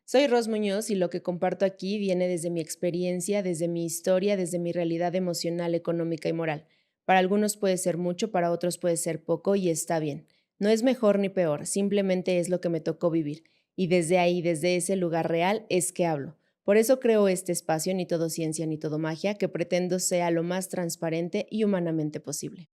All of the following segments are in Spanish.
Soy Ros Muñoz y lo que comparto aquí viene desde mi experiencia, desde mi historia, desde mi realidad emocional, económica y moral. Para algunos puede ser mucho, para otros puede ser poco y está bien. No es mejor ni peor, simplemente es lo que me tocó vivir. Y desde ahí, desde ese lugar real, es que hablo. Por eso creo este espacio, Ni todo ciencia ni todo magia, que pretendo sea lo más transparente y humanamente posible.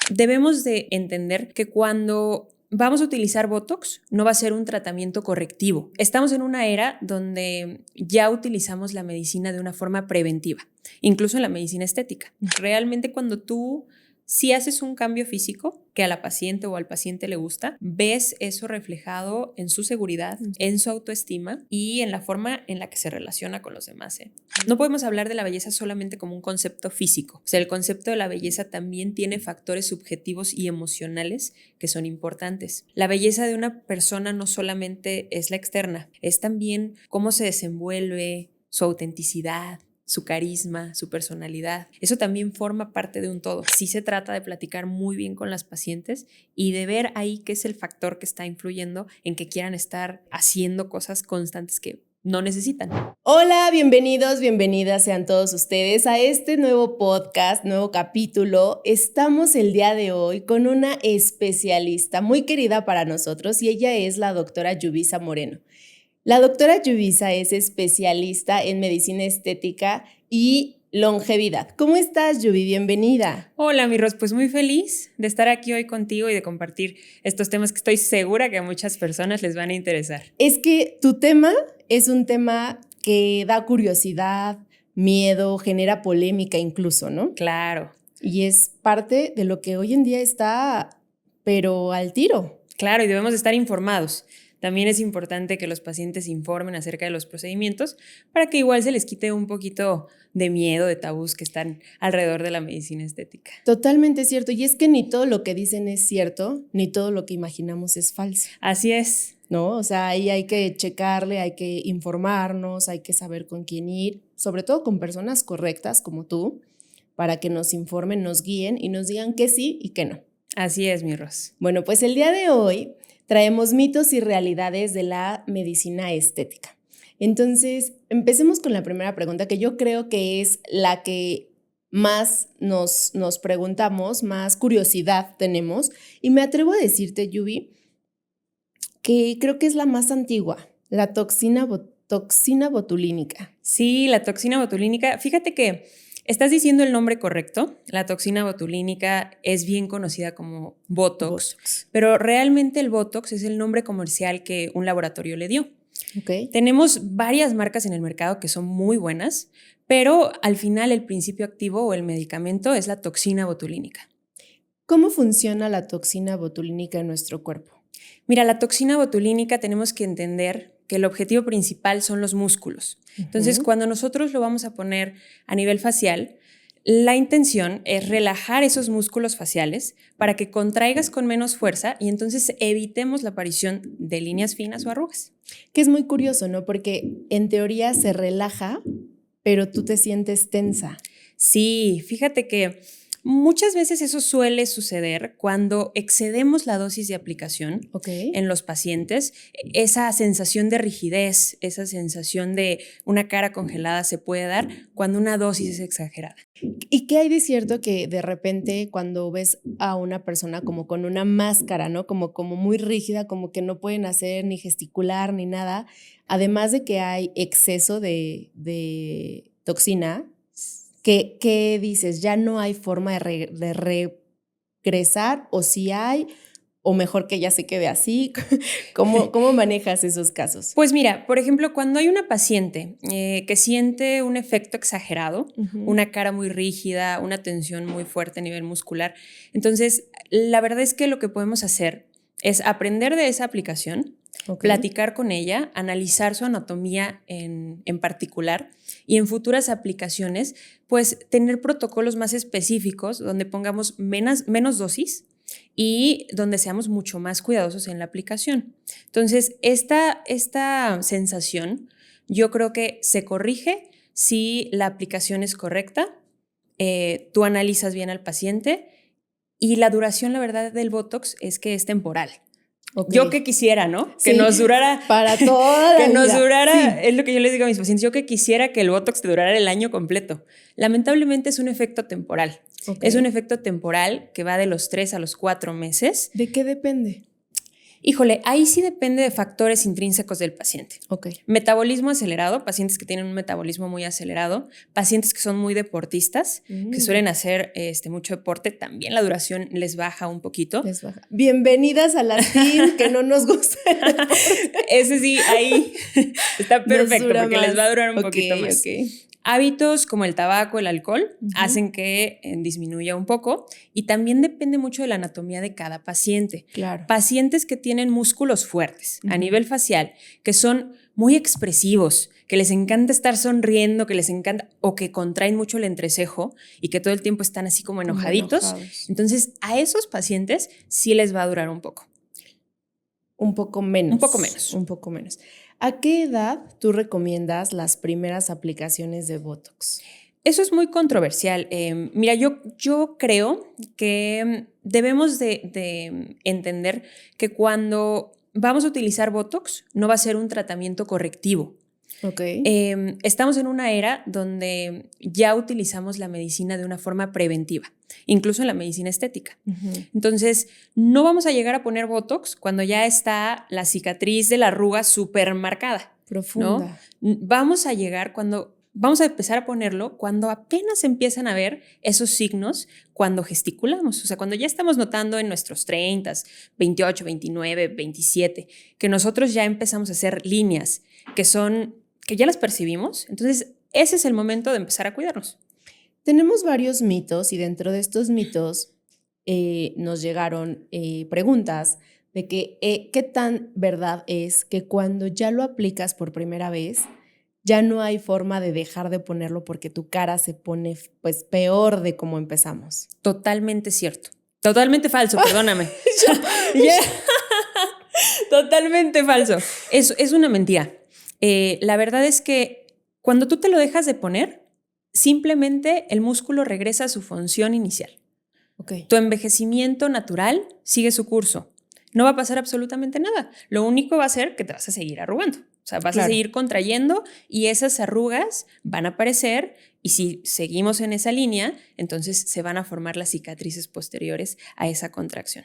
Debemos de entender que cuando vamos a utilizar Botox, no va a ser un tratamiento correctivo. Estamos en una era donde ya utilizamos la medicina de una forma preventiva, incluso en la medicina estética. Realmente cuando tú si haces un cambio físico que a la paciente o al paciente le gusta, ves eso reflejado en su seguridad, en su autoestima y en la forma en la que se relaciona con los demás. No podemos hablar de la belleza solamente como un concepto físico. O sea, el concepto de la belleza también tiene factores subjetivos y emocionales que son importantes. La belleza de una persona no solamente es la externa, es también cómo se desenvuelve, su autenticidad, su carisma, su personalidad. Eso también forma parte de un todo. Sí se trata de platicar muy bien con las pacientes y de ver ahí qué es el factor que está influyendo en que quieran estar haciendo cosas constantes que no necesitan. Hola, bienvenidos, bienvenidas sean todos ustedes a este nuevo podcast, nuevo capítulo. Estamos el día de hoy con una especialista muy querida para nosotros y ella es la doctora Yubisa Moreno. La doctora Yubisa es especialista en medicina estética y longevidad. ¿Cómo estás, Yubi? Bienvenida. Hola, mi Ros, pues muy feliz de estar aquí hoy contigo y de compartir estos temas que estoy segura que a muchas personas les van a interesar. Es que tu tema es un tema que da curiosidad, miedo, genera polémica incluso, ¿no? Claro. Y es parte de lo que hoy en día está, pero al tiro. Claro, y debemos estar informados. También es importante que los pacientes informen acerca de los procedimientos para que igual se les quite un poquito de miedo, de tabús que están alrededor de la medicina estética. Totalmente cierto. Y es que ni todo lo que dicen es cierto, ni todo lo que imaginamos es falso. Así es. ¿No? O sea, ahí hay que checarle, hay que informarnos, hay que saber con quién ir, sobre todo con personas correctas como tú, para que nos informen, nos guíen y nos digan que sí y que no. Así es, mi Ros. Bueno, pues el día de hoy traemos mitos y realidades de la medicina estética. Entonces, empecemos con la primera pregunta, que yo creo que es la que más nos preguntamos, más curiosidad tenemos. Y me atrevo a decirte, Yubi, que creo que es la más antigua, la toxina botulínica. Sí, la toxina botulínica. Fíjate que estás diciendo el nombre correcto. La toxina botulínica es bien conocida como Botox, pero realmente el Botox es el nombre comercial que un laboratorio le dio. Okay. Tenemos varias marcas en el mercado que son muy buenas, pero al final el principio activo o el medicamento es la toxina botulínica. ¿Cómo funciona la toxina botulínica en nuestro cuerpo? Mira, la toxina botulínica tenemos que entender que el objetivo principal son los músculos. Entonces, cuando nosotros lo vamos a poner a nivel facial, la intención es relajar esos músculos faciales para que contraigas con menos fuerza y entonces evitemos la aparición de líneas finas o arrugas. Que es muy curioso, ¿no? Porque en teoría se relaja, pero tú te sientes tensa. Sí, fíjate que muchas veces eso suele suceder cuando excedemos la dosis de aplicación en los pacientes. Esa sensación de rigidez, esa sensación de una cara congelada se puede dar cuando una dosis es exagerada. ¿Y qué hay de cierto que de repente cuando ves a una persona como con una máscara, ¿no? Como muy rígida, como que no pueden hacer ni gesticular ni nada, además de que hay exceso de toxina, ¿qué dices? ¿Ya no hay forma de regresar o si hay o mejor que ya se quede así? ¿Cómo manejas esos casos? Pues mira, por ejemplo, cuando hay una paciente que siente un efecto exagerado, una cara muy rígida, una tensión muy fuerte a nivel muscular, entonces la verdad es que lo que podemos hacer es aprender de esa aplicación, platicar con ella, analizar su anatomía en particular y en futuras aplicaciones, pues tener protocolos más específicos donde pongamos menos dosis y donde seamos mucho más cuidadosos en la aplicación. Entonces, esta sensación yo creo que se corrige si la aplicación es correcta, tú analizas bien al paciente y la duración, la verdad, del Botox es que es temporal. Ok. Yo que quisiera, ¿no? Sí, Que nos durara. para toda la que nos vida. durara, Sí. es lo que yo les digo a mis pacientes, yo que quisiera que el Botox te durara el año completo. Lamentablemente es un efecto temporal. Ok. Es un efecto temporal que va de los 3 a los 4 meses. ¿De qué depende? Híjole, ahí sí depende de factores intrínsecos del paciente. Ok. Metabolismo acelerado, pacientes que tienen un metabolismo muy acelerado, pacientes que son muy deportistas, que suelen hacer mucho deporte, también la duración les baja un poquito. Les baja. Bienvenidas a la team que no nos gusta el deporte. Ese sí, ahí está perfecto porque más. les va a durar un Ok, poquito más. ok. Hábitos como el tabaco, el alcohol, hacen que disminuya un poco y también depende mucho de la anatomía de cada paciente. Claro. Pacientes que tienen músculos fuertes a nivel facial, que son muy expresivos, que les encanta estar sonriendo, que les encanta o que contraen mucho el entrecejo y que todo el tiempo están así como enojaditos. Entonces, a esos pacientes sí les va a durar un poco. Un poco menos. Un poco menos. Un poco menos. ¿A qué edad tú recomiendas las primeras aplicaciones de Botox? Eso es muy controversial. Mira, yo creo que debemos de entender que cuando vamos a utilizar Botox no va a ser un tratamiento correctivo. Ok. Estamos en una era donde ya utilizamos la medicina de una forma preventiva, incluso en la medicina estética. Entonces, no vamos a llegar a poner Botox cuando ya está la cicatriz de la arruga súper marcada. Profunda. ¿No? Vamos a empezar a ponerlo cuando apenas empiezan a ver esos signos cuando gesticulamos. O sea, cuando ya estamos notando en nuestros 30, 28, 29, 27, que nosotros ya empezamos a hacer líneas que ya las percibimos. Entonces, ese es el momento de empezar a cuidarnos. Tenemos varios mitos y dentro de estos mitos nos llegaron preguntas de que qué tan verdad es que cuando ya lo aplicas por primera vez, ya no hay forma de dejar de ponerlo porque tu cara se pone pues peor de como empezamos. Totalmente cierto. Totalmente falso, perdóname. Totalmente falso. Es una mentira. La verdad es que cuando tú te lo dejas de poner, simplemente el músculo regresa a su función inicial. Okay. Tu envejecimiento natural sigue su curso. No va a pasar absolutamente nada. Lo único va a ser que te vas a seguir arrugando. O sea, vas a seguir contrayendo y esas arrugas van a aparecer y si seguimos en esa línea, entonces se van a formar las cicatrices posteriores a esa contracción.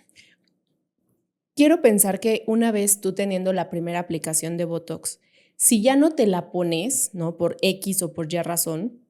Quiero pensar que una vez tú teniendo la primera aplicación de Botox, si ya no te la pones, ¿no? Por X o por Y razón,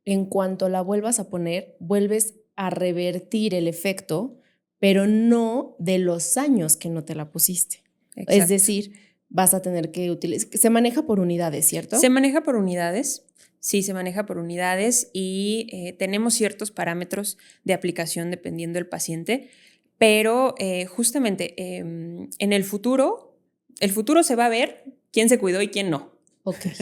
en cuanto la vuelvas a poner, vuelves a revertir el efecto, pero no de los años que no te la pusiste. Exacto. Es decir, vas a tener que utilizar, se maneja por unidades, ¿cierto? Se maneja por unidades, sí, se maneja por unidades y tenemos ciertos parámetros de aplicación dependiendo del paciente, pero justamente en el futuro se va a ver quién se cuidó y quién no. Okay,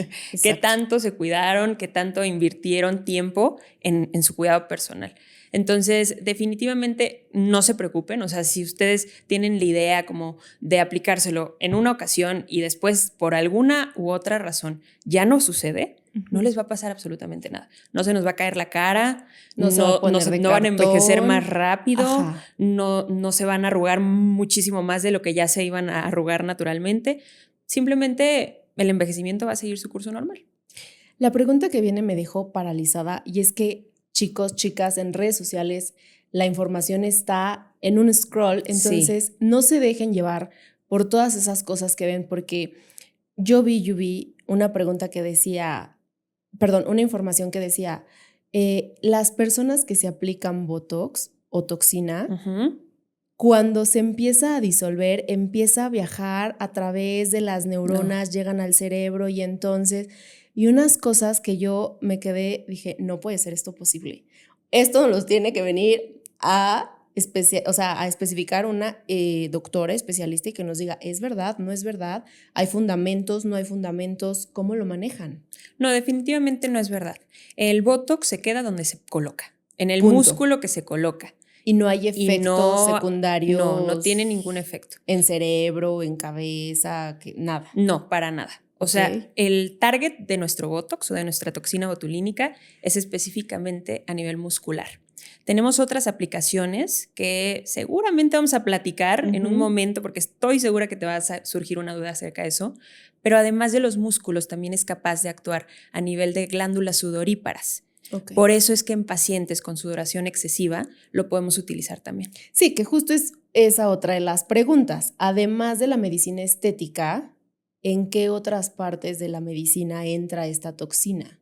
qué tanto se cuidaron, qué tanto invirtieron tiempo en su cuidado personal. Entonces, definitivamente no se preocupen, o sea, si ustedes tienen la idea como de aplicárselo en una ocasión y después por alguna u otra razón ya no sucede, no les va a pasar absolutamente nada. No se nos va a caer la cara, no van a envejecer más rápido, no se van a arrugar muchísimo más de lo que ya se iban a arrugar naturalmente. Simplemente el envejecimiento va a seguir su curso normal. La pregunta que viene me dejó paralizada y es que chicos, chicas, en redes sociales la información está en un scroll, entonces no se dejen llevar por todas esas cosas que ven porque yo vi una pregunta que decía, una información que decía, las personas que se aplican Botox o toxina, cuando se empieza a disolver, empieza a viajar a través de las neuronas, llegan al cerebro y entonces, y unas cosas que yo me quedé, dije, no puede ser esto posible. Esto nos tiene que venir a especificar una doctora especialista y que nos diga, ¿es verdad? ¿No es verdad? ¿Hay fundamentos? ¿No hay fundamentos? ¿Cómo lo manejan? No, definitivamente no es verdad. El Botox se queda donde se coloca, en el músculo que se coloca. Y no hay efectos secundarios. No tiene ningún efecto. En cerebro, en cabeza, nada. No, para nada. O sea, el target de nuestro Botox o de nuestra toxina botulínica es específicamente a nivel muscular. Tenemos otras aplicaciones que seguramente vamos a platicar en un momento, porque estoy segura que te va a surgir una duda acerca de eso, pero además de los músculos también es capaz de actuar a nivel de glándulas sudoríparas. Okay. Por eso es que en pacientes con sudoración excesiva lo podemos utilizar también. Sí, que justo es esa otra de las preguntas. Además de la medicina estética, ¿en qué otras partes de la medicina entra esta toxina?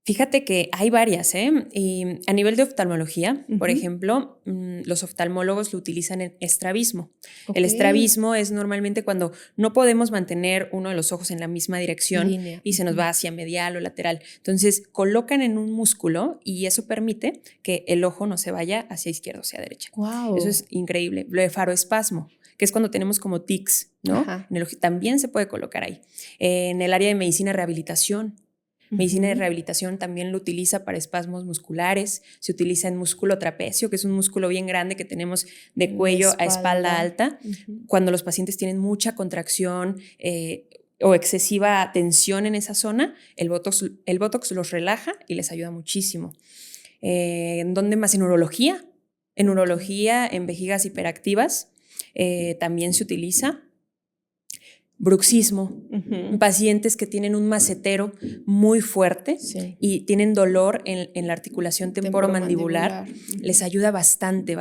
Fíjate que hay varias, ¿eh? Y a nivel de oftalmología, por ejemplo, los oftalmólogos lo utilizan en estrabismo. Okay. El estrabismo es normalmente cuando no podemos mantener uno de los ojos en la misma dirección y se nos va hacia medial o lateral. Entonces, colocan en un músculo y eso permite que el ojo no se vaya hacia izquierda o hacia derecha. Wow. Eso es increíble. Blefaroespasmo, que es cuando tenemos como tics, ¿no? En el ojo, también se puede colocar ahí. En el área de medicina rehabilitación. Medicina de rehabilitación también lo utiliza para espasmos musculares, se utiliza en músculo trapecio, que es un músculo bien grande que tenemos de cuello a espalda alta, cuando los pacientes tienen mucha contracción o excesiva tensión en esa zona, el Botox los relaja y les ayuda muchísimo. ¿En dónde más? En urología. En urología, en vejigas hiperactivas, también se utiliza. Bruxismo, pacientes que tienen un macetero muy fuerte y tienen dolor en la articulación temporomandibular, les ayuda bastante.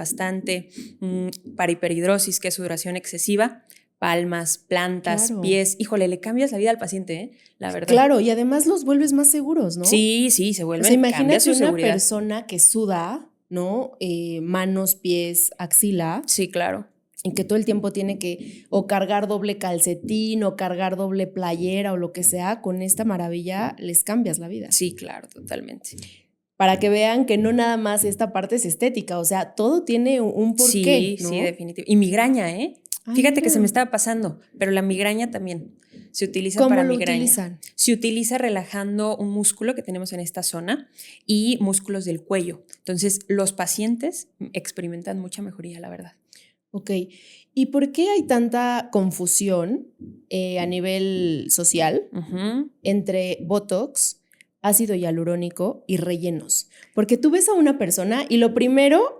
Para hiperhidrosis, que es sudoración excesiva, palmas, plantas, pies. Híjole, le cambias la vida al paciente, la verdad. Claro, y además los vuelves más seguros, ¿no? Sí, se vuelven. O sea, imagínate una persona que suda, ¿no? Manos, pies, axila. Sí, claro. Y que todo el tiempo tiene que o cargar doble calcetín o cargar doble playera o lo que sea, con esta maravilla les cambias la vida. Sí, claro, totalmente. Para que vean que no nada más esta parte es estética, o sea, todo tiene un porqué, ¿no? Sí, definitivo. Y migraña, Fíjate que se me estaba pasando, pero la migraña también se utiliza para migraña. ¿Cómo lo utilizan? Se utiliza relajando un músculo que tenemos en esta zona y músculos del cuello. Entonces, los pacientes experimentan mucha mejoría, la verdad. Ok, ¿y por qué hay tanta confusión a nivel social entre Botox, ácido hialurónico y rellenos? Porque tú ves a una persona y lo primero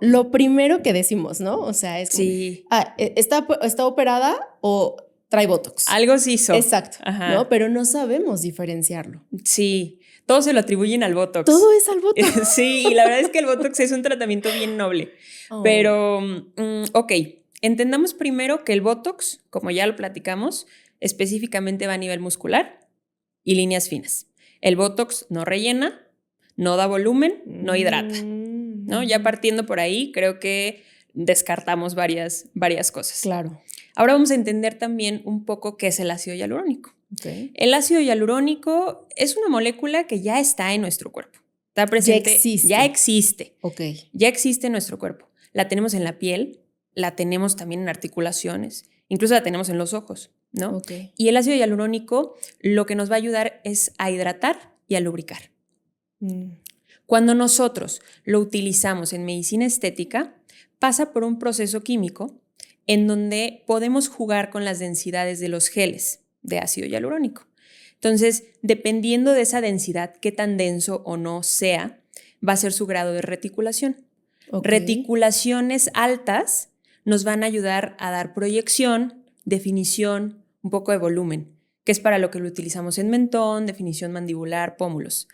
que decimos, ¿no? O sea, es ¿está operada o trae Botox? Algo se hizo. Exacto, ¿no? Pero no sabemos diferenciarlo. Sí, todo se lo atribuyen al Botox. Todo es al Botox. Sí, y la verdad es que el Botox es un tratamiento bien noble. Pero, ok. Entendamos primero que el Botox, como ya lo platicamos, específicamente va a nivel muscular y líneas finas. El Botox no rellena, no da volumen, no hidrata, ¿no? Ya partiendo por ahí, creo que descartamos varias cosas. Claro. Ahora vamos a entender también un poco qué es el ácido hialurónico. Okay. El ácido hialurónico es una molécula que ya está en nuestro cuerpo. Está presente. Ya existe. Okay. Ya existe en nuestro cuerpo. La tenemos en la piel, la tenemos también en articulaciones, incluso la tenemos en los ojos, ¿no? Okay. Y el ácido hialurónico lo que nos va a ayudar es a hidratar y a lubricar. Cuando nosotros lo utilizamos en medicina estética, pasa por un proceso químico en donde podemos jugar con las densidades de los geles de ácido hialurónico. Entonces, dependiendo de esa densidad, qué tan denso o no sea, va a ser su grado de reticulación. Okay. Reticulaciones altas nos van a ayudar a dar proyección, definición, un poco de volumen, que es para lo que lo utilizamos en mentón, definición mandibular, pómulos.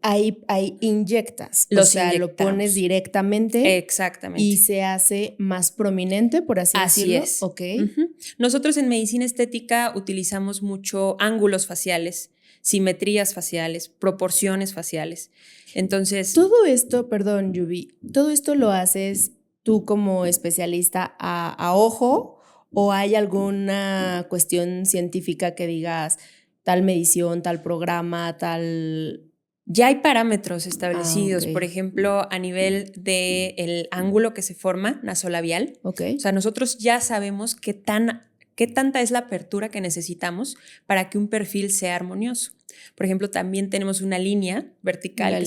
Ahí inyectas, o sea, lo pones directamente. Exactamente. Y se hace más prominente, por así decirlo. Así es. Okay. Nosotros en medicina estética utilizamos mucho ángulos faciales, simetrías faciales, proporciones faciales. Entonces... Todo esto, perdón, Yubi, ¿todo esto lo haces tú como especialista a ojo o hay alguna cuestión científica que digas tal medición, tal programa, tal... Ya hay parámetros establecidos, por ejemplo, a nivel del ángulo que se forma nasolabial. Okay. O sea, nosotros ya sabemos qué tanta es la apertura que necesitamos para que un perfil sea armonioso. Por ejemplo, también tenemos una línea vertical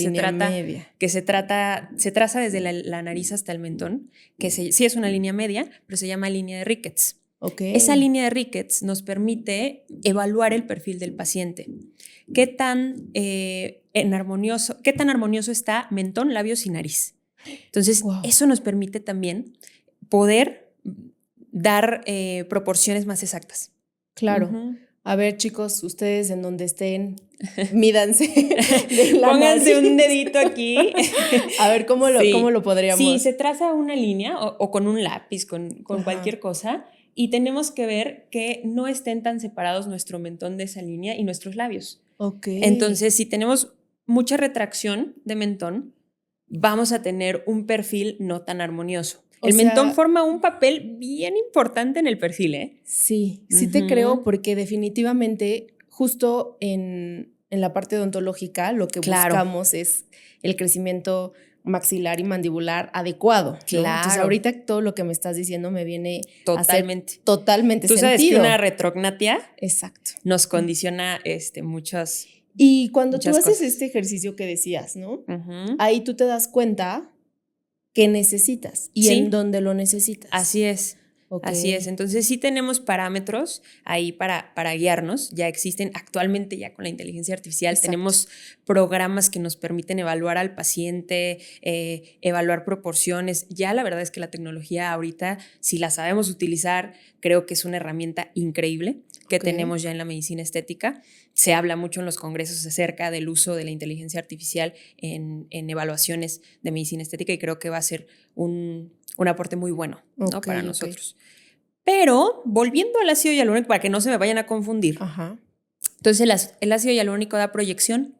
que se traza desde la nariz hasta el mentón, que sí es una línea media, pero se llama línea de Ricketts. Okay. Esa línea de Ricketts nos permite evaluar el perfil del paciente. ¿Qué tan armonioso está mentón, labios y nariz? Entonces, Wow. eso nos permite también poder dar proporciones más exactas. Claro. Ujú. A ver, chicos, ustedes en donde estén, mídanse de la Pónganse un nariz. dedito aquí. A ver, ¿cómo Sí. lo Sí, podríamos? se traza una línea o con un lápiz, con Ajá. cualquier cosa, y tenemos que ver que no estén tan separados nuestro mentón de esa línea y nuestros labios. Ok. Entonces, si tenemos mucha retracción de mentón, vamos a tener un perfil no tan armonioso. O El mentón sea, forma un papel bien importante en el perfil, ¿eh? sí te creo Ujú. porque definitivamente justo en la parte odontológica lo que Claro, buscamos es el crecimiento maxilar y mandibular adecuado, ¿no? Entonces claro, ahorita todo lo que me estás diciendo me viene a hacer totalmente. totalmente Tú sabes que una sentido. retrognatia Exacto. nos condiciona muchas, Y cuando tú muchas haces este cosas. ejercicio que decías, ¿no? Ujú. Ahí tú te das cuenta que necesitas y en Sí, dónde lo necesitas. así es. Ok, Así es. Entonces sí tenemos parámetros ahí para guiarnos. Ya existen actualmente ya con la inteligencia artificial. exacto. Tenemos programas que nos permiten evaluar al paciente, evaluar proporciones. Ya la verdad es que la tecnología ahorita, si la sabemos utilizar, creo que es una herramienta increíble que Ok. tenemos ya en la medicina estética. Se habla mucho en los congresos acerca del uso de la inteligencia artificial en evaluaciones de medicina estética y creo que va a ser un aporte muy bueno, ¿no? Ok, Para ok. nosotros. Pero volviendo al ácido hialurónico, para que no se me vayan a confundir, Ajá. entonces el ácido hialurónico da proyección,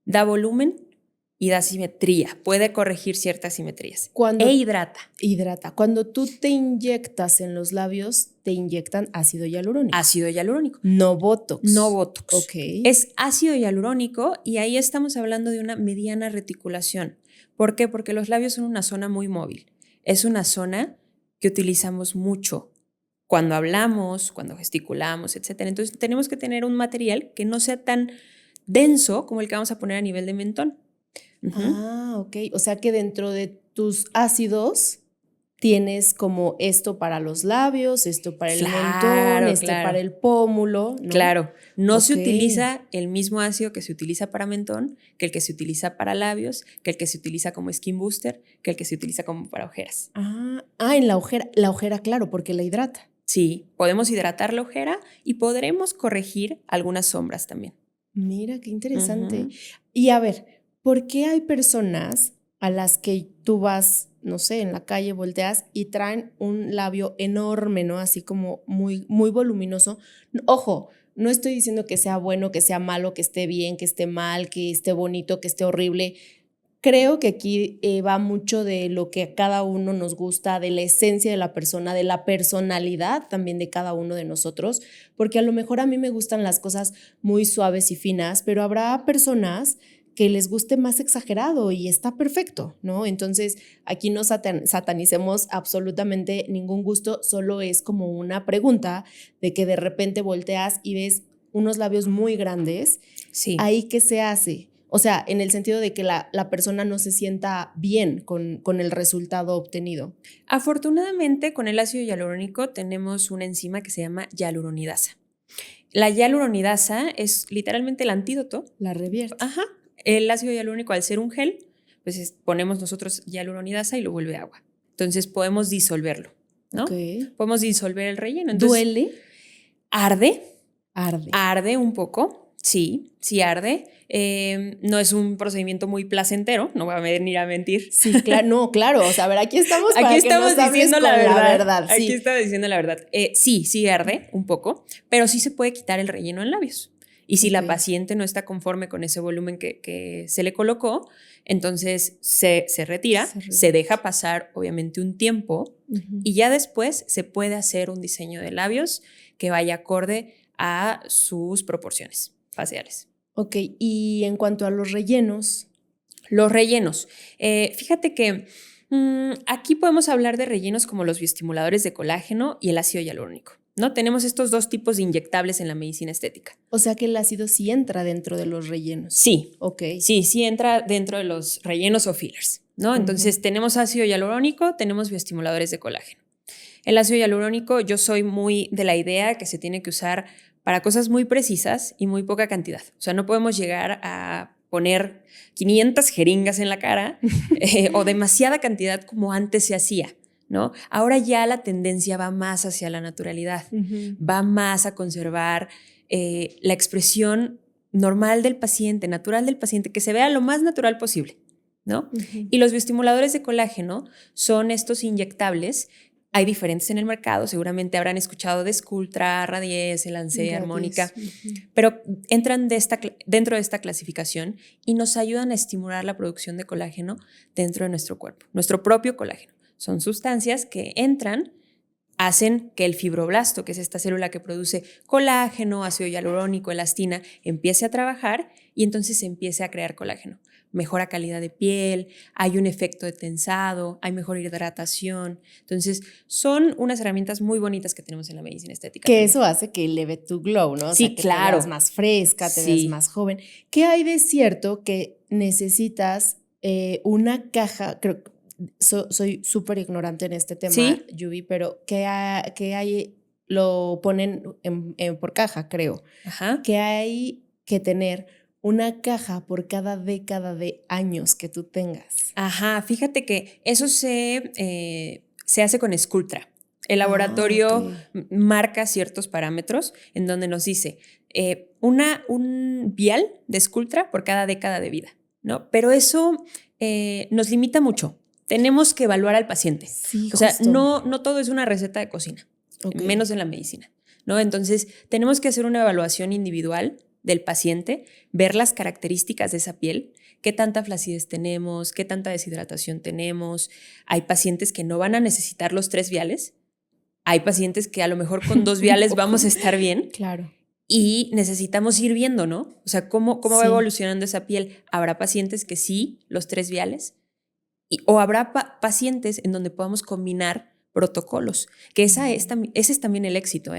da volumen y da simetría, puede corregir ciertas simetrías e Cuando hidrata. hidrata, cuando tú te inyectas en los labios, te inyectan ácido hialurónico, Ácido hialurónico, no no Botox. Botox. Ok. Es ácido hialurónico y ahí estamos hablando de una mediana reticulación. ¿Por qué? Porque los labios son una zona muy móvil. Es una zona que utilizamos mucho cuando hablamos, cuando gesticulamos, etcétera. Entonces tenemos que tener un material que no sea tan denso como el que vamos a poner a nivel de mentón. Ujú. Ah, ok. O sea que dentro de tus ácidos tienes como esto para los labios, esto para el mentón, Claro, este para claro, el pómulo, ¿no? claro. No se Ok. utiliza el mismo ácido que se utiliza para mentón, que el que se utiliza para labios, que el que se utiliza como skin booster, que el que se utiliza como para ojeras. En la ojera, claro, porque la hidrata. Sí, podemos hidratar la ojera y podremos corregir algunas sombras también. Mira, qué interesante. Ujú. Y a ver, ¿por qué hay personas a las que tú vas, no sé, en la calle, volteas y traen un labio enorme, ¿no? Así como muy, muy voluminoso. Ojo, no estoy diciendo que sea bueno, que sea malo, que esté bien, que esté mal, que esté bonito, que esté horrible. Creo que aquí va mucho de lo que a cada uno nos gusta, de la esencia de la persona, de la personalidad también de cada uno de nosotros, porque a lo mejor a mí me gustan las cosas muy suaves y finas, pero habrá personas que les guste más exagerado y está perfecto, ¿no? Entonces, aquí no satanicemos absolutamente ningún gusto, solo es como una pregunta de que de repente volteas y ves unos labios muy grandes. Sí. ¿Ahí qué se hace? O sea, en el sentido de que la persona no se sienta bien con el resultado obtenido. Afortunadamente, con el ácido hialurónico tenemos una enzima que se llama hialuronidasa. La hialuronidasa es literalmente el antídoto. La revierte. Ajá. El ácido hialurónico, al ser un gel, pues ponemos nosotros hialuronidasa y lo vuelve agua. Entonces podemos disolverlo, Ok. ¿no? Podemos disolver el relleno. Entonces, ¿Duele? arde, Arde. arde un poco, sí, sí arde. No es un procedimiento muy placentero, no voy a venir a mentir. Sí, claro, no, claro. O sea, a ver, aquí estamos Aquí para que estamos nos hables diciendo con la la verdad. verdad, Aquí sí. estamos diciendo la verdad. Sí, sí arde un poco, pero sí se puede quitar el relleno en labios. Y si la Ok. paciente no está conforme con ese volumen que se le colocó, entonces se retira, Se se revierte. deja pasar obviamente un tiempo Ujú. y ya después se puede hacer un diseño de labios que vaya acorde a sus proporciones faciales. Ok, y en cuanto a los rellenos, Los rellenos. Fíjate que aquí podemos hablar de rellenos como los bioestimuladores de colágeno y el ácido hialurónico, ¿no? Tenemos estos dos tipos de inyectables en la medicina estética. o sea que el ácido sí entra dentro de los rellenos. Sí, Ok. sí entra dentro de los rellenos o fillers, ¿no? Entonces tenemos ácido hialurónico, tenemos bioestimuladores de colágeno. El ácido hialurónico, yo soy muy de la idea que se tiene que usar para cosas muy precisas y muy poca cantidad. O sea, no podemos llegar a poner 500 jeringas en la cara o demasiada cantidad como antes se hacía, ¿no? Ahora ya la tendencia va más hacia la naturalidad, va más a conservar la expresión normal del paciente, natural del paciente, que se vea lo más natural posible, ¿no? Y los bioestimuladores de colágeno son estos inyectables. Hay diferentes en el mercado, seguramente habrán escuchado de Sculptra, Radiesse, Lancet, Harmónica, pero entran dentro de esta clasificación y nos ayudan a estimular la producción de colágeno dentro de nuestro cuerpo, nuestro propio colágeno. Son sustancias que entran, hacen que el fibroblasto, que es esta célula que produce colágeno, ácido hialurónico, elastina, empiece a trabajar y entonces se empiece a crear colágeno. Mejora calidad de piel, hay un efecto de tensado, hay mejor hidratación. Entonces, son unas herramientas muy bonitas que tenemos en la medicina estética. Que también. Eso hace que eleve tu glow, ¿no? O sí, sea, que claro. te veas más fresca, te ves más joven. ¿Qué hay de cierto que necesitas una caja? Creo que soy súper ignorante en este tema, ¿sí? Yubi, pero ¿qué hay? Lo ponen por caja, creo. Ajá. Que hay que tener una caja por cada década de años que tú tengas. Ajá, fíjate que eso se hace con Sculptra. El laboratorio marca ciertos parámetros en donde nos dice un vial de Sculptra por cada década de vida, ¿no? Pero eso nos limita mucho. Tenemos que evaluar al paciente. Sí, o sea, no todo es una receta de cocina, menos en la medicina, ¿no? Entonces, tenemos que hacer una evaluación individual del paciente, ver las características de esa piel, qué tanta flacidez tenemos, qué tanta deshidratación tenemos. Hay pacientes que no van a necesitar los 3 viales, hay pacientes que a lo mejor con 2 viales vamos a estar bien. Claro. Y necesitamos ir viendo, ¿no? O sea, cómo va evolucionando esa piel. Habrá pacientes que sí, los 3 viales, o habrá pacientes en donde podamos combinar protocolos, que ese es también el éxito,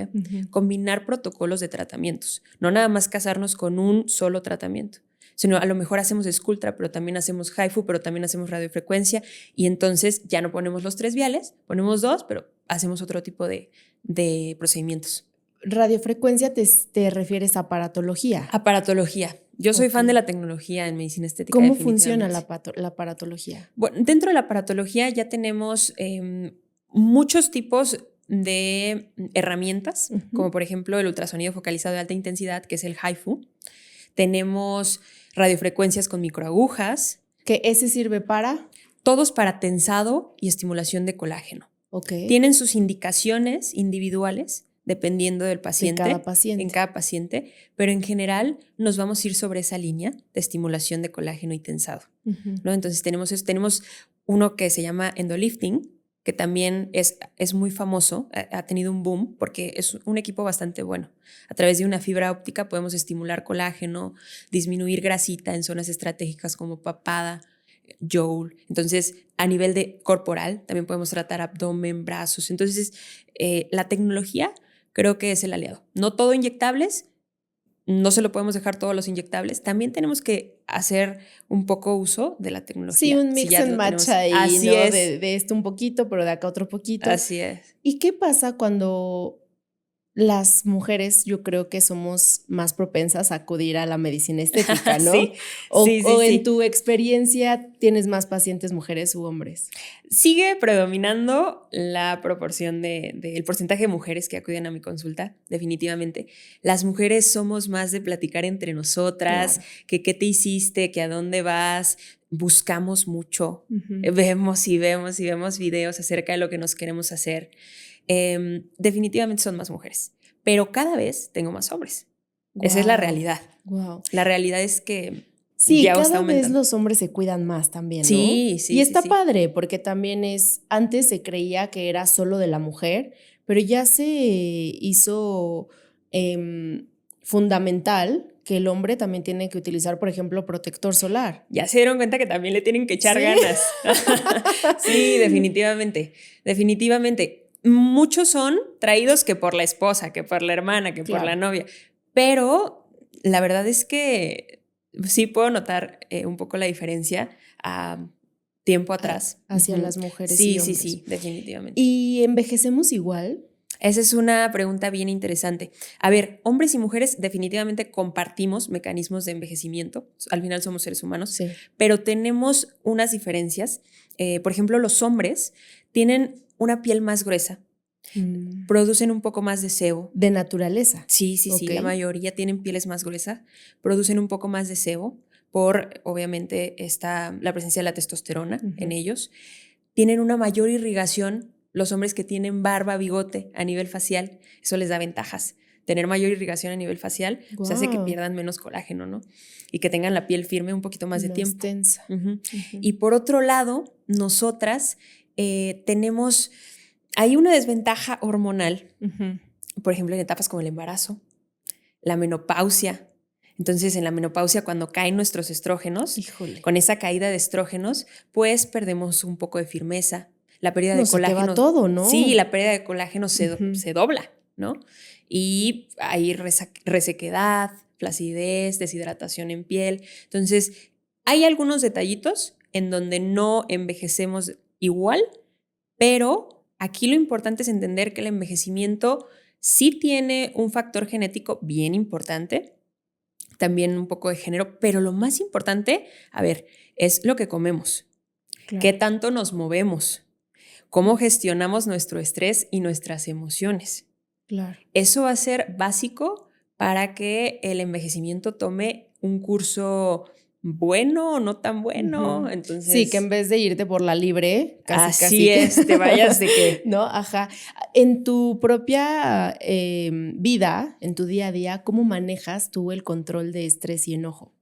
combinar protocolos de tratamientos, no nada más casarnos con un solo tratamiento, sino a lo mejor hacemos Sculptra, pero también hacemos HIFU, pero también hacemos radiofrecuencia, y entonces ya no ponemos los 3 viales, ponemos 2, pero hacemos otro tipo de procedimientos. ¿Radiofrecuencia te refieres a aparatología? Aparatología. Yo soy fan de la tecnología en medicina estética. ¿Cómo funciona la aparatología? Bueno, dentro de la aparatología ya tenemos muchos tipos de herramientas, como por ejemplo el ultrasonido focalizado de alta intensidad, que es el HIFU. Tenemos radiofrecuencias con microagujas. ¿Que ese sirve para? Todos para tensado y estimulación de colágeno. Tienen sus indicaciones individuales dependiendo del paciente. En cada paciente. Pero en general nos vamos a ir sobre esa línea de estimulación de colágeno y tensado, ¿no? Entonces tenemos uno que se llama endolifting, que también es muy famoso, ha tenido un boom porque es un equipo bastante bueno. A través de una fibra óptica podemos estimular colágeno, disminuir grasita en zonas estratégicas como papada, jowl. Entonces, a nivel de corporal, también podemos tratar abdomen, brazos. Entonces, la tecnología creo que es el aliado. No todo inyectables, no se lo podemos dejar todos los inyectables. También tenemos que hacer un poco uso de la tecnología. Sí, un mix and match ahí, así ¿no? Es. De esto un poquito, pero de acá otro poquito. Así es. ¿Y qué pasa cuando las mujeres, yo creo que somos más propensas a acudir a la medicina estética, ¿no? Sí, o en tu experiencia, ¿tienes más pacientes mujeres u hombres? Sigue predominando la proporción del porcentaje de mujeres que acuden a mi consulta, definitivamente. Las mujeres somos más de platicar entre nosotras, claro. Que qué te hiciste, que a dónde vas. Buscamos mucho, vemos y vemos y vemos videos acerca de lo que nos queremos hacer. Definitivamente son más mujeres, pero cada vez tengo más hombres. Wow. Esa es la realidad. Wow. La realidad es que sí, ya cada está aumentando. vez los hombres se cuidan más también, ¿no? Sí. Y está padre, porque también antes se creía que era solo de la mujer, pero ya se hizo fundamental que el hombre también tiene que utilizar, por ejemplo, protector solar. Ya se dieron cuenta que también le tienen que echar ganas. Sí, definitivamente. Muchos son traídos que por la esposa, que por la hermana, que por la novia. Pero la verdad es que sí puedo notar un poco la diferencia a tiempo atrás. Hacia las mujeres sí, y hombres. Sí, definitivamente. ¿Y envejecemos igual? Esa es una pregunta bien interesante. A ver, hombres y mujeres definitivamente compartimos mecanismos de envejecimiento. Al final somos seres humanos, Sí. pero tenemos unas diferencias. Por ejemplo, los hombres tienen una piel más gruesa, producen un poco más de sebo. De naturaleza. Sí, sí, sí. Ok. La mayoría tienen pieles más gruesas, producen un poco más de sebo por, obviamente, la presencia de la testosterona en ellos. Tienen una mayor irrigación. Los hombres que tienen barba, bigote a nivel facial, eso les da ventajas. Tener mayor irrigación a nivel facial pues hace que Guau. pierdan menos colágeno, ¿no? Y que tengan la piel firme un poquito más de tiempo. tensa. Ujú. Y por otro lado, nosotras hay una desventaja hormonal, por ejemplo, en etapas como el embarazo, la menopausia. Entonces, en la menopausia, cuando caen nuestros estrógenos, Híjole. con esa caída de estrógenos, pues perdemos un poco de firmeza. La pérdida No, de se te colágeno. va todo, ¿no? Sí, la pérdida de colágeno se Ujú. dobla, ¿no? Y hay resequedad, flacidez, deshidratación en piel. Entonces, hay algunos detallitos en donde no envejecemos igual, pero aquí lo importante es entender que el envejecimiento sí tiene un factor genético bien importante, también un poco de género, pero lo más importante, a ver, es lo que comemos, Claro. qué tanto nos movemos, cómo gestionamos nuestro estrés y nuestras emociones. Claro. Eso va a ser básico para que el envejecimiento tome un curso bueno o no tan bueno. Ujú. Entonces, Sí, que en vez de irte por la libre, casi, así casi que. es, te vayas de que... ¿No? Ajá. En tu propia vida, en tu día a día, ¿cómo manejas tú el control de estrés y enojo?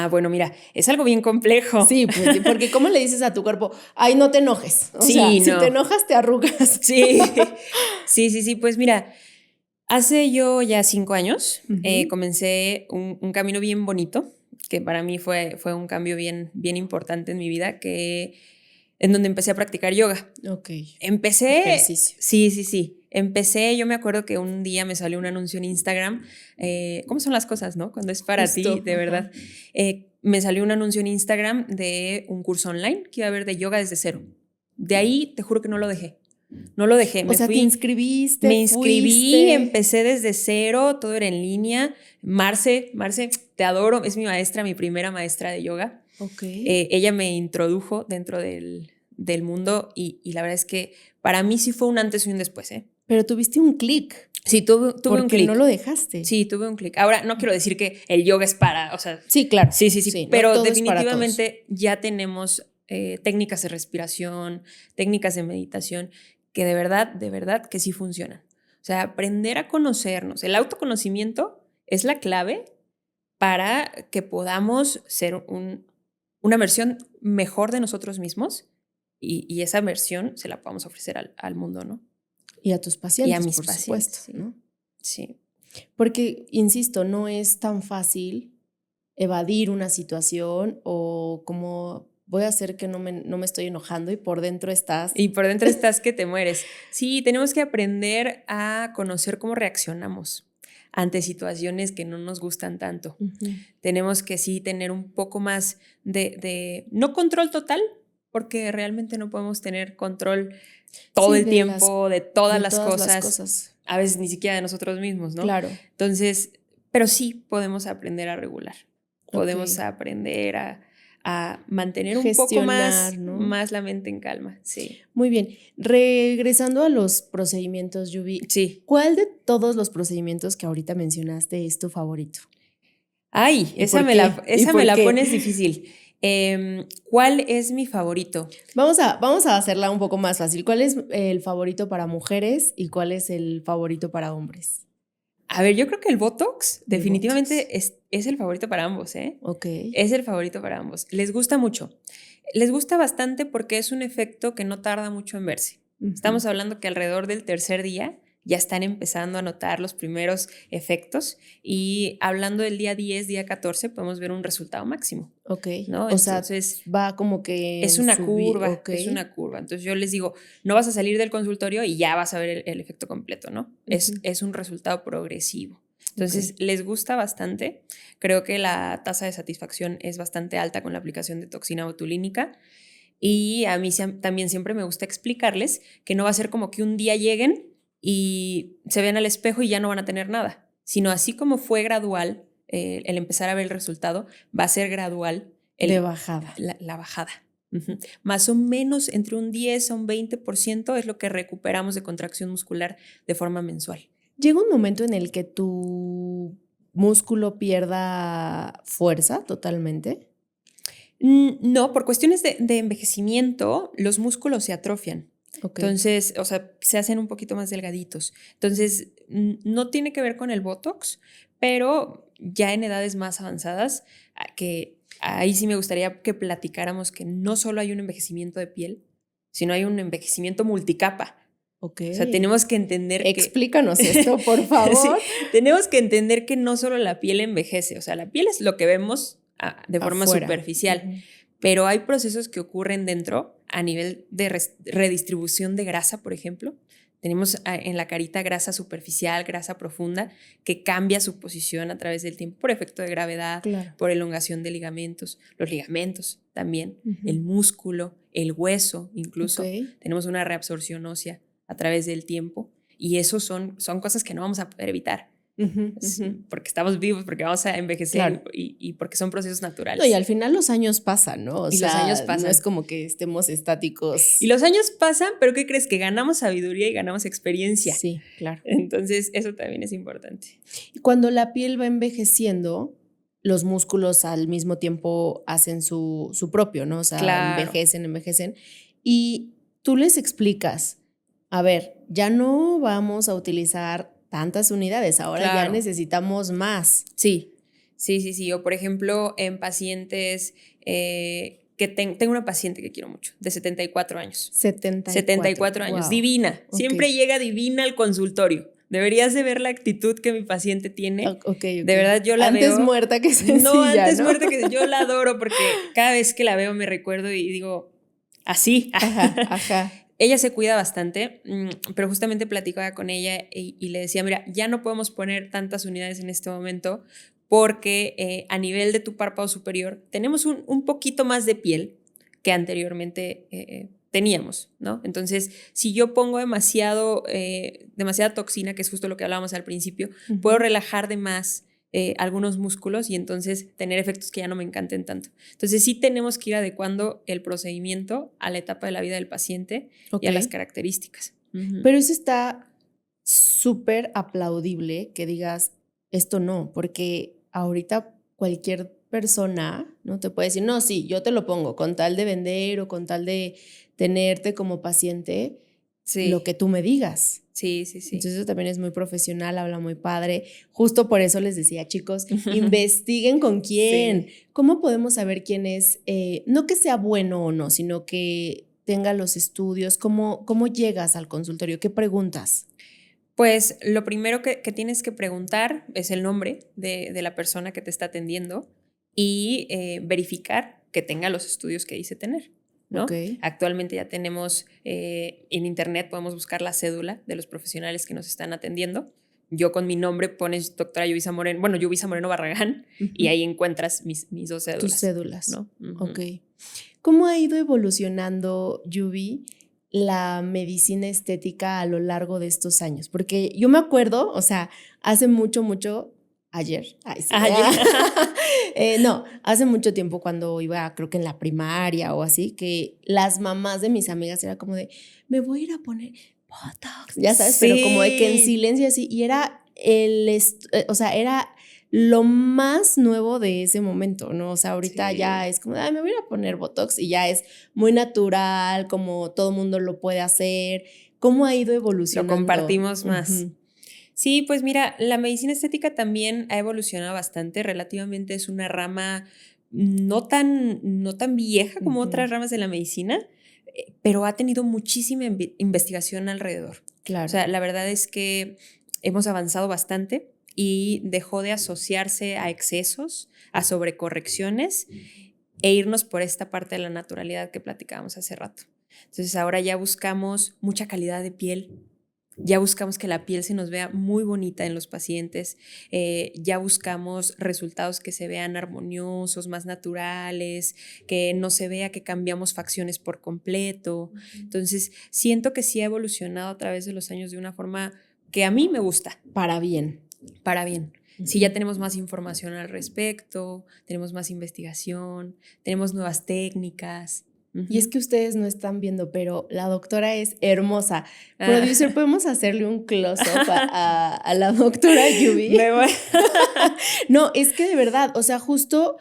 Bueno, mira, es algo bien complejo. Sí, pues, porque ¿cómo le dices a tu cuerpo, ay, no te enojes? O sea, Sí, si te no. enojas, te arrugas. Sí, sí. Pues mira, hace yo ya 5 años comencé un camino bien bonito, que para mí fue un cambio bien importante en mi vida, en donde empecé a practicar yoga. Ok. Empecé, Ejercicio. sí. Empecé, yo me acuerdo que un día me salió un anuncio en Instagram. ¿Cómo son las cosas, no? Cuando es para Justo, ti, de verdad. Me salió un anuncio en Instagram de un curso online que iba a haber de yoga desde cero. De ahí, te juro que no lo dejé. No lo dejé. O sea, te inscribiste, Me inscribí, fuiste. empecé desde cero, todo era en línea. Marce, te adoro, es mi maestra, mi primera maestra de yoga. Ok. Ella me introdujo dentro del mundo y la verdad es que para mí sí fue un antes y un después, ¿eh? Pero tuviste un clic. Sí, tuve un Porque clic. no lo dejaste. Sí, tuve un clic. Ahora, no quiero decir que el yoga es o sea, Sí, claro. sí, No pero todo es para todos. definitivamente ya tenemos técnicas de respiración, técnicas de meditación que de verdad que sí funcionan. O sea, aprender a conocernos. El autoconocimiento es la clave para que podamos ser una versión mejor de nosotros mismos y esa versión se la podamos ofrecer al mundo, ¿no? Y a tus Y pacientes, a mis por pacientes, supuesto, sí. ¿no? Sí. Porque, insisto, no es tan fácil evadir una situación o como voy a hacer que no me estoy enojando y por dentro estás. Y por dentro estás que te mueres. Sí, tenemos que aprender a conocer cómo reaccionamos ante situaciones que no nos gustan tanto. Tenemos que sí tener un poco más no control total, porque realmente no podemos tener control todo Sí, el tiempo, de todas las las cosas, cosas. a veces ni siquiera de nosotros mismos, ¿no? Claro. Entonces, pero sí podemos aprender a regular, podemos Ok. aprender a mantener un poco Gestionar, ¿no? más la mente en calma, sí. Muy bien. Regresando a los procedimientos, Yubi, Sí. ¿cuál de todos los procedimientos que ahorita mencionaste es tu favorito? Ay, ¿Y esa por me qué? ¿Y esa por me la qué? pones difícil. ¿Cuál es mi favorito? Vamos a hacerla un poco más fácil. ¿Cuál es el favorito para mujeres y cuál es el favorito para hombres? A ver, yo creo que el Botox El definitivamente Botox. es el favorito para ambos, ¿eh? Ok. Es el favorito para ambos. Les gusta mucho. Les gusta bastante porque es un efecto que no tarda mucho en verse. Estamos hablando que alrededor del tercer día ya están empezando a notar los primeros efectos y hablando del día 10, día 14, podemos ver un resultado máximo. Ok. ¿No? O sea, Entonces, va como que es una curva, ok. es una curva. Entonces yo les digo, no vas a salir del consultorio y ya vas a ver el efecto completo, ¿no? Es un resultado progresivo. Entonces, les gusta bastante. Creo que la tasa de satisfacción es bastante alta con la aplicación de toxina botulínica. Y a mí también siempre me gusta explicarles que no va a ser como que un día lleguen y se ven al espejo y ya no van a tener nada, sino así como fue gradual el empezar a ver el resultado, va a ser gradual de bajada. La bajada. Uh-huh. Más o menos entre un 10 a un 20% es lo que recuperamos de contracción muscular de forma mensual. ¿Llega un momento en el que tu músculo pierda fuerza totalmente? No, por cuestiones de envejecimiento, los músculos se atrofian. Okay. Entonces, o sea, se hacen un poquito más delgaditos. Entonces, no tiene que ver con el Botox, pero ya en edades más avanzadas, que ahí sí me gustaría que platicáramos que no solo hay un envejecimiento de piel, sino hay un envejecimiento multicapa. Okay. O sea, tenemos que entender Explícanos esto, por favor. Sí, tenemos que entender que no solo la piel envejece, o sea, la piel es lo que vemos de forma afuera, superficial, uh-huh. Pero hay procesos que ocurren dentro a nivel de redistribución de grasa, por ejemplo. Tenemos en la carita grasa superficial, grasa profunda, que cambia su posición a través del tiempo por efecto de gravedad, claro. Por elongación de ligamentos, los ligamentos también, uh-huh. El músculo, el hueso incluso. Okay. Tenemos una reabsorción ósea a través del tiempo y eso son cosas que no vamos a poder evitar. Uh-huh, uh-huh. Porque estamos vivos, porque vamos a envejecer, claro. y porque son procesos naturales. No, y al final los años pasan, ¿no? Los años pasan. No es como que estemos estáticos. Y los años pasan, pero ¿qué crees? Que ganamos sabiduría y ganamos experiencia. Sí, claro. Entonces, eso también es importante. Y cuando la piel va envejeciendo, los músculos al mismo tiempo hacen su propio, ¿no? O sea, claro. envejecen. Y tú les explicas, a ver, ya no vamos a utilizar tantas unidades, ahora claro. Ya necesitamos más. Sí. O por ejemplo, en pacientes tengo una paciente que quiero mucho, de 74 años. 74 años, wow. Divina. Okay. Siempre llega divina al consultorio. Deberías de ver la actitud que mi paciente tiene. Okay. De verdad, yo la veo. Antes muerta que sencilla, No, antes muerta que yo la adoro porque cada vez que la veo me recuerdo y digo, así. Ajá. Ella se cuida bastante, pero justamente platicaba con ella y le decía, mira, ya no podemos poner tantas unidades en este momento porque a nivel de tu párpado superior tenemos un poquito más de piel que anteriormente teníamos, ¿no? Entonces, si yo pongo demasiada toxina, que es justo lo que hablábamos al principio, uh-huh. Puedo relajar de más algunos músculos y entonces tener efectos que ya no me encanten tanto. Entonces sí tenemos que ir adecuando el procedimiento a la etapa de la vida del paciente okay. Y a las características. Uh-huh. Pero eso está súper aplaudible que digas esto no, porque ahorita cualquier persona no te puede decir, no, sí, yo te lo pongo con tal de vender o con tal de tenerte como paciente, sí. Lo que tú me digas. Sí. Entonces eso también es muy profesional, habla muy padre. Justo por eso les decía, chicos, investiguen con quién. Sí. ¿Cómo podemos saber quién es? No que sea bueno o no, sino que tenga los estudios. ¿Cómo llegas al consultorio? ¿Qué preguntas? Pues lo primero que tienes que preguntar es el nombre de la persona que te está atendiendo y verificar que tenga los estudios que dice tener. ¿No? Okay. Actualmente ya tenemos en internet, podemos buscar la cédula de los profesionales que nos están atendiendo. Yo con mi nombre pones doctora Yuvisa Moreno Barragán, uh-huh. Y ahí encuentras mis 2 cédulas. Tus cédulas, ¿no? Uh-huh. Ok. ¿Cómo ha ido evolucionando, Yubi, la medicina estética a lo largo de estos años? Porque yo me acuerdo, o sea, hace mucho, ayer. Ay, sí. No, hace mucho tiempo cuando iba, creo que en la primaria o así, que las mamás de mis amigas era como de, me voy a ir a poner Botox, ya sabes, sí. Pero como de que en silencio así, y era era lo más nuevo de ese momento, ¿no? O sea, ahorita sí. Ya es como, me voy a ir a poner Botox y ya es muy natural, como todo mundo lo puede hacer. ¿Cómo ha ido evolucionando? Lo compartimos más. Uh-huh. Sí, pues mira, la medicina estética también ha evolucionado bastante, relativamente es una rama no tan vieja como uh-huh. Otras ramas de la medicina, pero ha tenido muchísima investigación alrededor. Claro. O sea, la verdad es que hemos avanzado bastante y dejó de asociarse a excesos, a sobrecorrecciones e irnos por esta parte de la naturalidad que platicábamos hace rato. Entonces ahora ya buscamos mucha calidad de piel, Ya buscamos que la piel se nos vea muy bonita en los pacientes, ya buscamos resultados que se vean armoniosos, más naturales, que no se vea que cambiamos facciones por completo. Entonces, siento que sí ha evolucionado a través de los años de una forma que a mí me gusta. Para bien. Para bien. Sí, ya tenemos más información al respecto, tenemos más investigación, tenemos nuevas técnicas. Y es que ustedes no están viendo, pero la doctora es hermosa. Producer, ¿podemos hacerle un close-up a la doctora Yubi? No, es que de verdad, o sea, justo,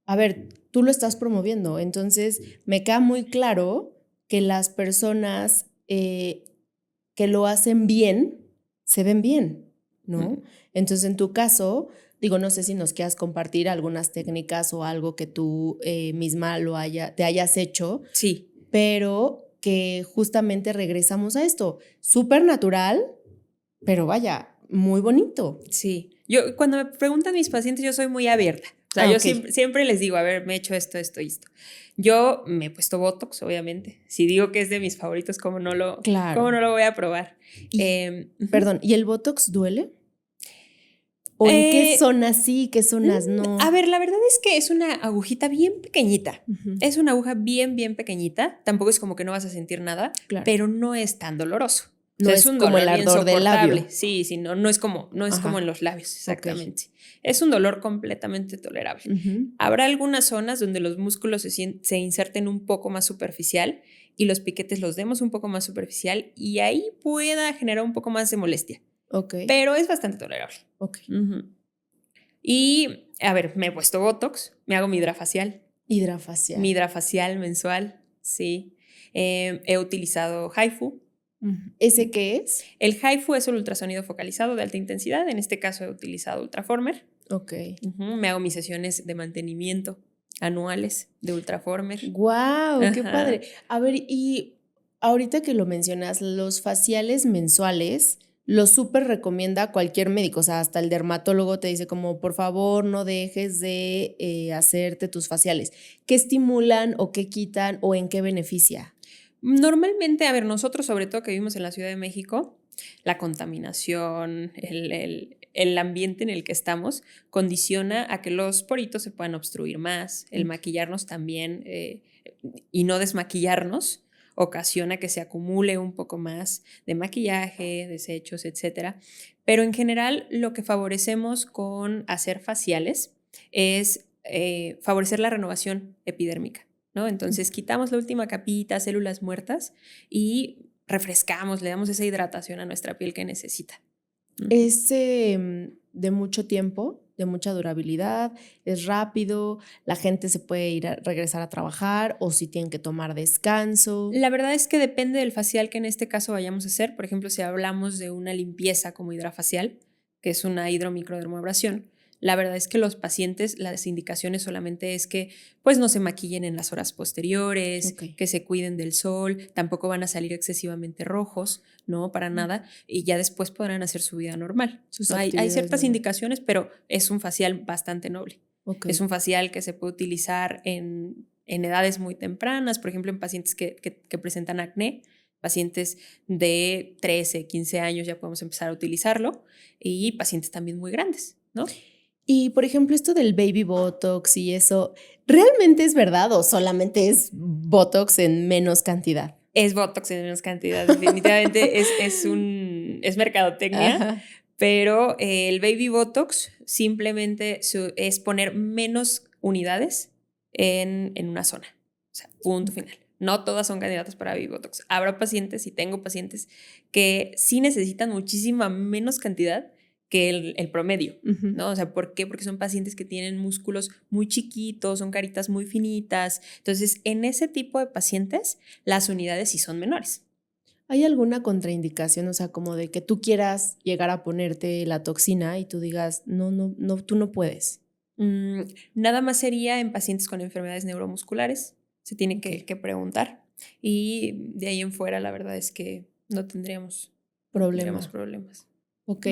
a ver, tú lo estás promoviendo, entonces me queda muy claro que las personas que lo hacen bien, se ven bien, ¿no? Entonces, en tu caso, digo, no sé si nos quieras compartir algunas técnicas o algo que tú misma te hayas hecho. Sí. Pero que justamente regresamos a esto, súper natural, pero vaya, muy bonito. Sí. Yo, cuando me preguntan mis pacientes, yo soy muy abierta. O sea, yo siempre les digo, a ver, me he hecho esto. Yo me he puesto Botox, obviamente. Si digo que es de mis favoritos, ¿cómo no lo voy a probar? Perdón, ¿y el Botox duele? ¿O en qué zonas sí, qué zonas no? A ver, la verdad es que es una agujita bien pequeñita. Es una aguja bien, bien pequeñita. Tampoco es como que no vas a sentir nada, pero no es tan doloroso. No es un como el ardor del labio. Sí, no es como en los labios, exactamente. Es un dolor completamente tolerable. Habrá algunas zonas donde los músculos se inserten un poco más superficial y los piquetes los demos un poco más superficial y ahí pueda generar un poco más de molestia. Pero es bastante tolerable. Y, a ver, me he puesto Botox, me hago mi hidrafacial. Mi hidrafacial mensual, sí. He utilizado HIFU. ¿Ese qué es? El HIFU es el ultrasonido focalizado de alta intensidad. En este caso he utilizado Ultraformer. Me hago mis sesiones de mantenimiento anuales de Ultraformer. ¡Guau! ¡Qué padre! A ver, y ahorita que lo mencionas, los faciales mensuales lo súper recomienda cualquier médico, o sea, hasta el dermatólogo te dice como, por favor, no dejes de hacerte tus faciales. ¿Qué estimulan o qué quitan o en qué beneficia? Normalmente, a ver, nosotros sobre todo que vivimos en la Ciudad de México, la contaminación, el ambiente en el que estamos condiciona a que los poritos se puedan obstruir más, el maquillarnos también y no desmaquillarnos ocasiona que se acumule un poco más de maquillaje, desechos, etcétera. Pero en general lo que favorecemos con hacer faciales es favorecer la renovación epidérmica, ¿no? Entonces quitamos la última capita, células muertas y refrescamos, le damos esa hidratación a nuestra piel que necesita. ¿Es de mucho tiempo, de mucha durabilidad? ¿Es rápido? ¿La gente se puede regresar a trabajar o si tienen que tomar descanso? La verdad es que depende del facial que en este caso vayamos a hacer. Por ejemplo, si hablamos de una limpieza como hidrafacial, que es una hidromicrodermabrasión, la verdad es que los pacientes, las indicaciones solamente es que pues no se maquillen en las horas posteriores, que se cuiden del sol, tampoco van a salir excesivamente rojos, no, para nada, y ya después podrán hacer su vida normal. Hay ciertas indicaciones, pero es un facial bastante noble. Es un facial que se puede utilizar en edades muy tempranas, por ejemplo, en pacientes que presentan acné, pacientes de 13, 15 años ya podemos empezar a utilizarlo, y pacientes también muy grandes, ¿no? Y, por ejemplo, esto del baby botox y eso, ¿realmente es verdad o solamente es botox en menos cantidad? Es botox en menos cantidad, definitivamente es mercadotecnia. Ajá. Pero el baby botox simplemente es poner menos unidades en una zona. O sea, punto final. No todas son candidatas para baby botox. Habrá pacientes, y tengo pacientes, que sí necesitan muchísima menos cantidad que el promedio, ¿no? O sea, ¿por qué? Porque son pacientes que tienen músculos muy chiquitos, son caritas muy finitas. Entonces, en ese tipo de pacientes, las unidades sí son menores. ¿Hay alguna contraindicación? O sea, como de que tú quieras llegar a ponerte la toxina y tú digas, no, tú no puedes. Nada más sería en pacientes con enfermedades neuromusculares. Se tiene que preguntar. Y de ahí en fuera, la verdad es que no tendríamos problemas. Ok.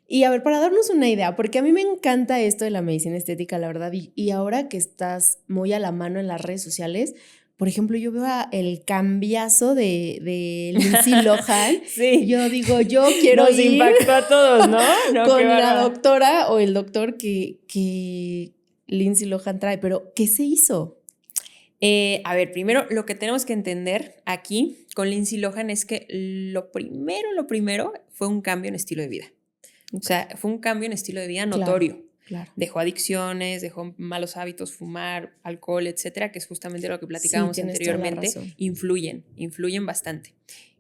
Y a ver, para darnos una idea, porque a mí me encanta esto de la medicina estética, la verdad, y ahora que estás muy a la mano en las redes sociales, por ejemplo, yo veo el cambiazo de Lindsay Lohan. Sí. Yo digo, yo quiero Nos ir impactó a todos, ¿no? con la doctora o el doctor que Lindsay Lohan trae. Pero, ¿qué se hizo? A ver, primero lo que tenemos que entender aquí con Lindsay Lohan es que lo primero fue un cambio en estilo de vida. O sea, fue un cambio en estilo de vida notorio. Claro. Dejó adicciones, dejó malos hábitos, fumar, alcohol, etcétera, que es justamente lo que platicábamos anteriormente. Influyen bastante.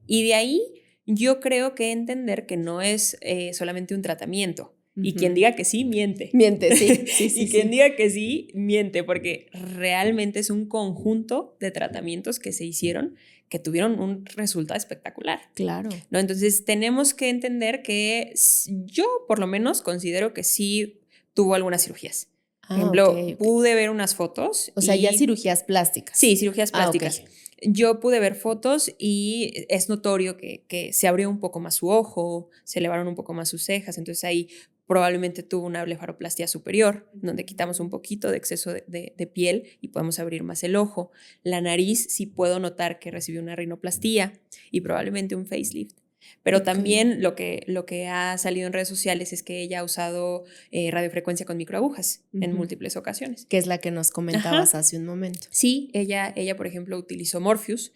Y de ahí yo creo que entender que no es solamente un tratamiento. Y quien diga que sí, miente. Miente, sí. Y quien diga que sí, miente, porque realmente es un conjunto de tratamientos que se hicieron que tuvieron un resultado espectacular. Claro. ¿No? Entonces, tenemos que entender que yo, por lo menos, considero que sí tuvo algunas cirugías. Por ejemplo, pude ver unas fotos. O sea, ya cirugías plásticas. Sí, cirugías plásticas. Yo pude ver fotos y es notorio que se abrió un poco más su ojo, se elevaron un poco más sus cejas, entonces ahí probablemente tuvo una blefaroplastia superior, donde quitamos un poquito de exceso de piel y podemos abrir más el ojo. La nariz sí puedo notar que recibió una rinoplastía y probablemente un facelift. Pero también lo que ha salido en redes sociales es que ella ha usado radiofrecuencia con microagujas en múltiples ocasiones. Que es la que nos comentabas hace un momento. Sí, ella por ejemplo, utilizó Morpheus,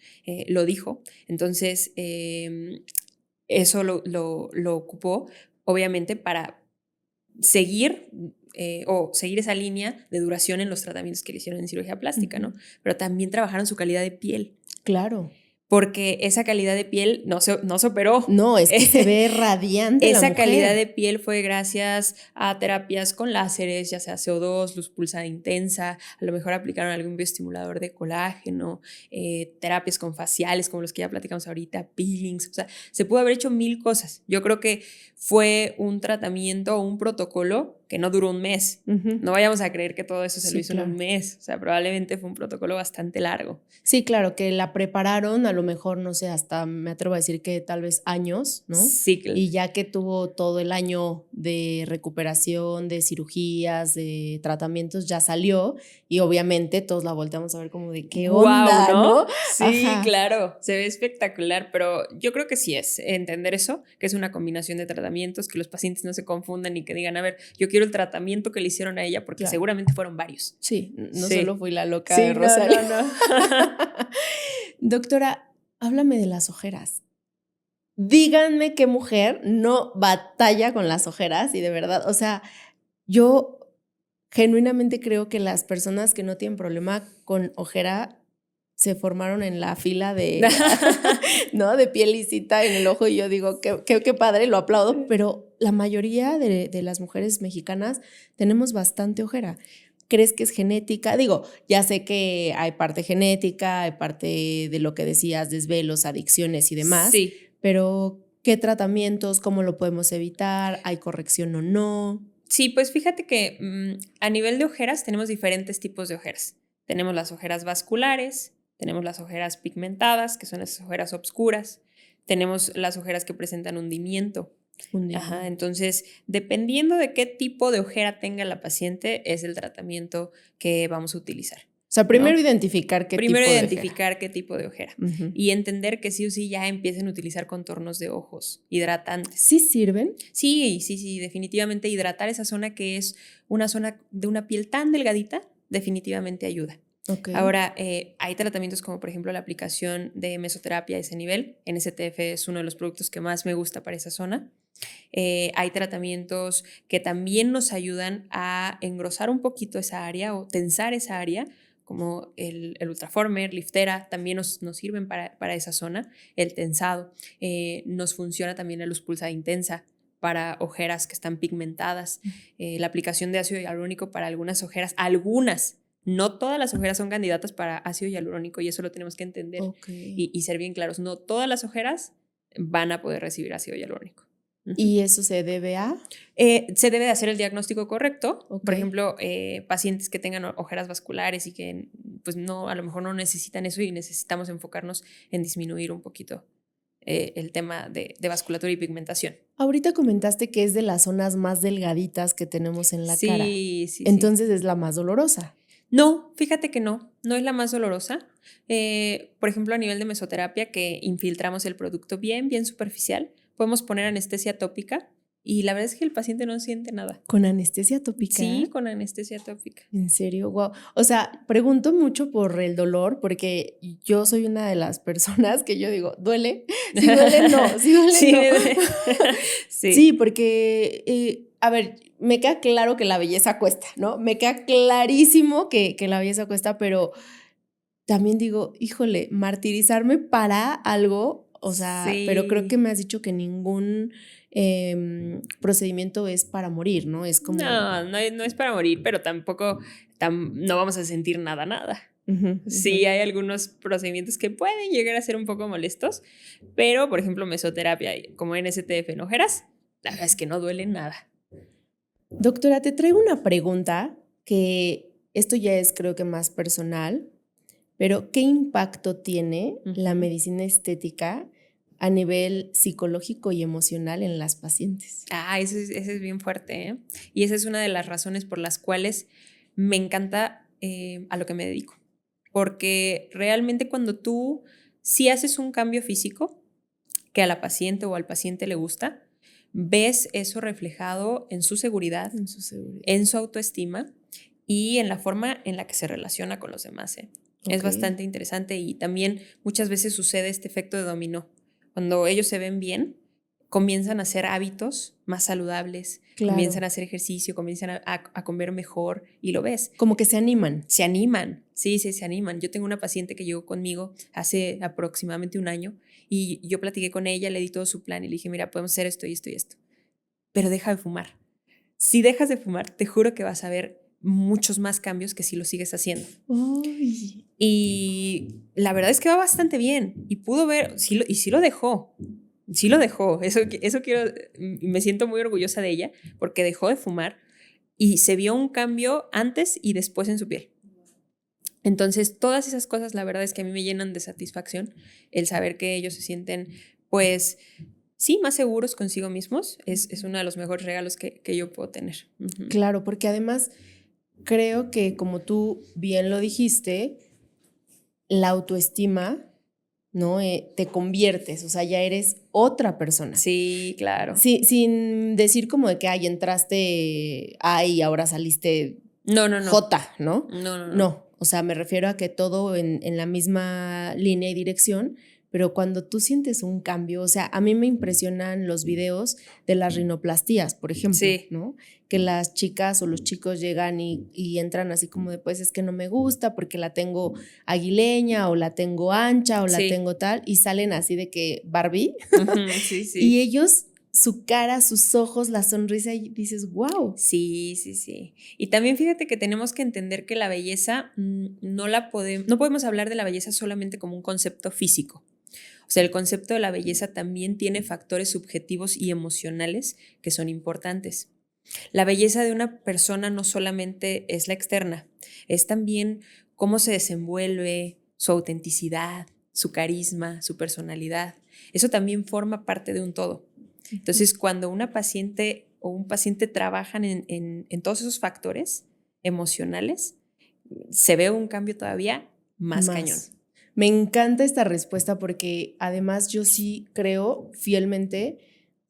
lo dijo. Entonces, eso lo ocupó, obviamente, para seguir esa lía de duración en los tratamientos que le hicieron en cirugía plástica, ¿no? Pero también trabajaron su calidad de piel. Claro. Porque esa calidad de piel no se operó. No, es que se ve radiante Esa la mujer. calidad de piel fue gracias a terapias con láseres, ya sea CO2, luz pulsada intensa, a lo mejor aplicaron algún bioestimulador de colágeno, terapias con faciales como los que ya platicamos ahorita, peelings, o sea, se pudo haber hecho 1000 cosas. Yo creo que fue un tratamiento o un protocolo que no duró un mes. No vayamos a creer que todo eso se lo hizo en un mes. O sea, probablemente fue un protocolo bastante largo. Sí, claro, que la prepararon a lo mejor, no sé, hasta me atrevo a decir que tal vez años, ¿no? Sí, claro. Y ya que tuvo todo el año de recuperación, de cirugías, de tratamientos, ya salió y obviamente todos la volteamos a ver como de qué onda, ¿no? Sí, claro, se ve espectacular, pero yo creo que sí es entender eso, que es una combinación de tratamientos, que los pacientes no se confundan y que digan, a ver, yo quiero el tratamiento que le hicieron a ella porque seguramente fueron varios. Sí, no solo fui la loca de Rosalía. No. Doctora, háblame de las ojeras. Díganme qué mujer no batalla con las ojeras y de verdad, o sea, yo genuinamente creo que las personas que no tienen problema con ojera se formaron en la fila de, ¿no? De piel lisita en el ojo y yo digo, qué padre, lo aplaudo, pero la mayoría de las mujeres mexicanas tenemos bastante ojera. ¿Crees que es genética? Digo, ya sé que hay parte genética, hay parte de lo que decías, desvelos, adicciones y demás, sí. Pero ¿qué tratamientos? ¿Cómo lo podemos evitar? ¿Hay corrección o no? Sí, pues fíjate que a nivel de ojeras tenemos diferentes tipos de ojeras. Tenemos las ojeras vasculares, tenemos las ojeras pigmentadas, que son esas ojeras obscuras, tenemos las ojeras que presentan hundimiento. Ajá, entonces, dependiendo de qué tipo de ojera tenga la paciente, es el tratamiento que vamos a utilizar. O sea, primero identificar qué tipo de ojera. Y entender que sí o sí ya empiecen a utilizar contornos de ojos hidratantes. ¿Sí sirven? Sí, definitivamente hidratar esa zona que es una zona de una piel tan delgadita, definitivamente ayuda. Ahora, hay tratamientos como por ejemplo la aplicación de mesoterapia a ese nivel. NSTF es uno de los productos que más me gusta para esa zona. Hay tratamientos que también nos ayudan a engrosar un poquito esa área o tensar esa área, como el Ultraformer, Liftera, también nos sirven para esa zona. El tensado nos funciona también la luz pulsada intensa para ojeras que están pigmentadas. La aplicación de ácido hialurónico para algunas ojeras, no todas las ojeras son candidatas para ácido hialurónico y eso lo tenemos que entender y ser bien claros. No todas las ojeras van a poder recibir ácido hialurónico. ¿Y eso se debe a? Se debe de hacer el diagnóstico correcto. Por ejemplo, pacientes que tengan ojeras vasculares y que pues no, a lo mejor no necesitan eso y necesitamos enfocarnos en disminuir un poquito el tema de vasculatura y pigmentación. Ahorita comentaste que es de las zonas más delgaditas que tenemos en la cara. Sí. Entonces es la más dolorosa. No, fíjate que no es la más dolorosa. Por ejemplo, a nivel de mesoterapia, que infiltramos el producto bien superficial, podemos poner anestesia tópica y la verdad es que el paciente no siente nada. ¿Con anestesia tópica? Sí, con anestesia tópica. ¿En serio? Wow. O sea, pregunto mucho por el dolor porque yo soy una de las personas que yo digo, ¿duele? Si duele, no. Si duele, Sí, no. Sí. Sí, porque, a ver, me queda claro que la belleza cuesta, ¿no? Me queda clarísimo que la belleza cuesta, pero también digo, híjole, martirizarme para algo, o sea, pero creo que Sí. me has dicho que ningún procedimiento es para morir, ¿no? Es como... No es para morir, pero tampoco no vamos a sentir nada. Ujú, Sí, ujú. hay algunos procedimientos que pueden llegar a ser un poco molestos, pero por ejemplo mesoterapia como NSTF en ojeras, la verdad es que no duele nada. Doctora, te traigo una pregunta que esto ya es creo que más personal, pero ¿qué impacto tiene la Ujú. medicina estética a nivel psicológico y emocional en las pacientes? Ese es bien fuerte, ¿eh? Y esa es una de las razones por las cuales me encanta a lo que me dedico. Porque realmente cuando tú sí haces un cambio físico que a la paciente o al paciente le gusta, ves eso reflejado en su seguridad, En su seguridad. en su autoestima y en la forma en la que se relaciona con los demás, ¿eh? Es Ok. bastante interesante y también muchas veces sucede este efecto de dominó. Cuando ellos se ven bien, comienzan a hacer hábitos más saludables, comienzan a Claro. hacer ejercicio, comienzan a comer mejor y lo ves. Como que se animan. Se animan, sí, se animan. Yo tengo una paciente que llegó conmigo hace aproximadamente un año y yo platiqué con ella, le di todo su plan y le dije, mira, podemos hacer esto y esto y esto, pero deja de fumar. Si dejas de fumar, te juro que vas a ver muchos más cambios que si lo sigues haciendo. Uy. Y la verdad es que va bastante bien y pudo ver, y sí lo dejó. Sí lo dejó, eso quiero, me siento muy orgullosa de ella porque dejó de fumar y se vio un cambio antes y después en su piel. Entonces, todas esas cosas, la verdad es que a mí me llenan de satisfacción el saber que ellos se sienten, pues, sí, más seguros consigo mismos. Es uno de los mejores regalos que yo puedo tener. Uh-huh. Claro, porque además creo que como tú bien lo dijiste, la autoestima, ¿no? Te conviertes, o sea, ya eres otra persona. Sí, claro. Sí, sin decir como de que, ay, entraste A y ahora saliste No. J, ¿no? No. No, o sea, me refiero a que todo en la misma línea y dirección, pero cuando tú sientes un cambio, o sea, a mí me impresionan los videos de las rinoplastías, por ejemplo, Sí. ¿no? Que las chicas o los chicos llegan y entran así como de, pues es que no me gusta porque la tengo aguileña o la tengo ancha o la Sí. tengo tal, y salen así de que Barbie. Uh-huh, sí. Y ellos, su cara, sus ojos, la sonrisa, y dices, wow. Sí. Y también fíjate que tenemos que entender que la belleza no podemos hablar de la belleza solamente como un concepto físico. O sea, el concepto de la belleza también tiene factores subjetivos y emocionales que son importantes. La belleza de una persona no solamente es la externa, es también cómo se desenvuelve, su autenticidad, su carisma, su personalidad. Eso también forma parte de un todo. Entonces, cuando una paciente o un paciente trabajan en todos esos factores emocionales, se ve un cambio todavía más cañón. Me encanta esta respuesta porque además yo sí creo fielmente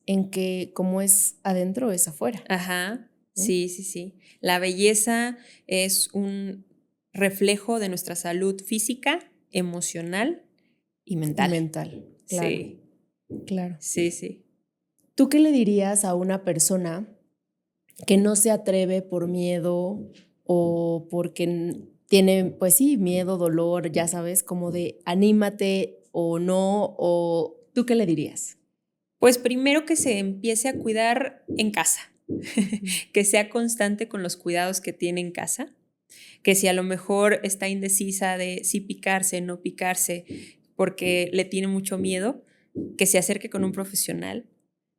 en que como es adentro es afuera. Ajá, ¿no? sí. La belleza es un reflejo de nuestra salud física, emocional y mental. Mental, claro. Sí. Claro. Sí. ¿Tú qué le dirías a una persona que no se atreve por miedo o porque tiene, pues sí, miedo, dolor, ya sabes, como de anímate o no, o tú qué le dirías? Pues primero que se empiece a cuidar en casa, que sea constante con los cuidados que tiene en casa, que si a lo mejor está indecisa de si picarse, no picarse, porque le tiene mucho miedo, que se acerque con un profesional,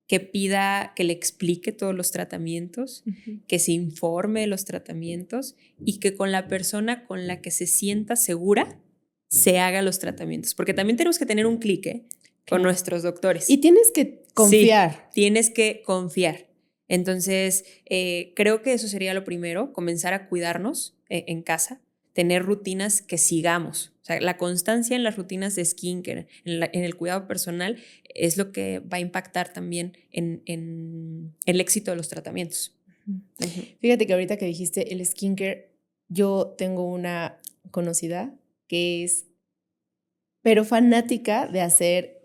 que pida que le explique todos los tratamientos, que se informe de los tratamientos y que con la persona con la que se sienta segura se haga los tratamientos. Porque también tenemos que tener un clic con nuestros doctores. Y tienes que confiar. Sí, tienes que confiar. Entonces, creo que eso sería lo primero, comenzar a cuidarnos en casa, tener rutinas que sigamos. O sea, la constancia en las rutinas de skincare, en el cuidado personal, es lo que va a impactar también en el éxito de los tratamientos. Uh-huh. Fíjate que ahorita que dijiste el skincare, yo tengo una conocida que es pero fanática de hacer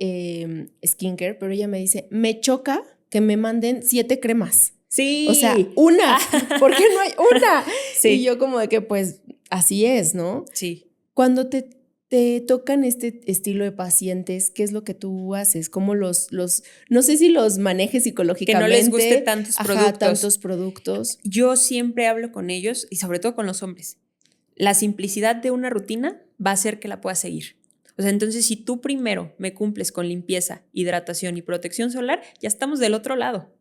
skincare, pero ella me dice, me choca que me manden 7 cremas. Sí. O sea, una. ¿Por qué no hay una? Sí. Y yo como de que pues así es, ¿no? Sí. Cuando te tocan este estilo de pacientes, ¿qué es lo que tú haces? ¿Cómo no sé si los manejes psicológicamente? Que no les guste tantos productos. Tantos productos. Yo siempre hablo con ellos y sobre todo con los hombres. La simplicidad de una rutina va a hacer que la puedas seguir. O sea, entonces si tú primero me cumples con limpieza, hidratación y protección solar, ya estamos del otro lado.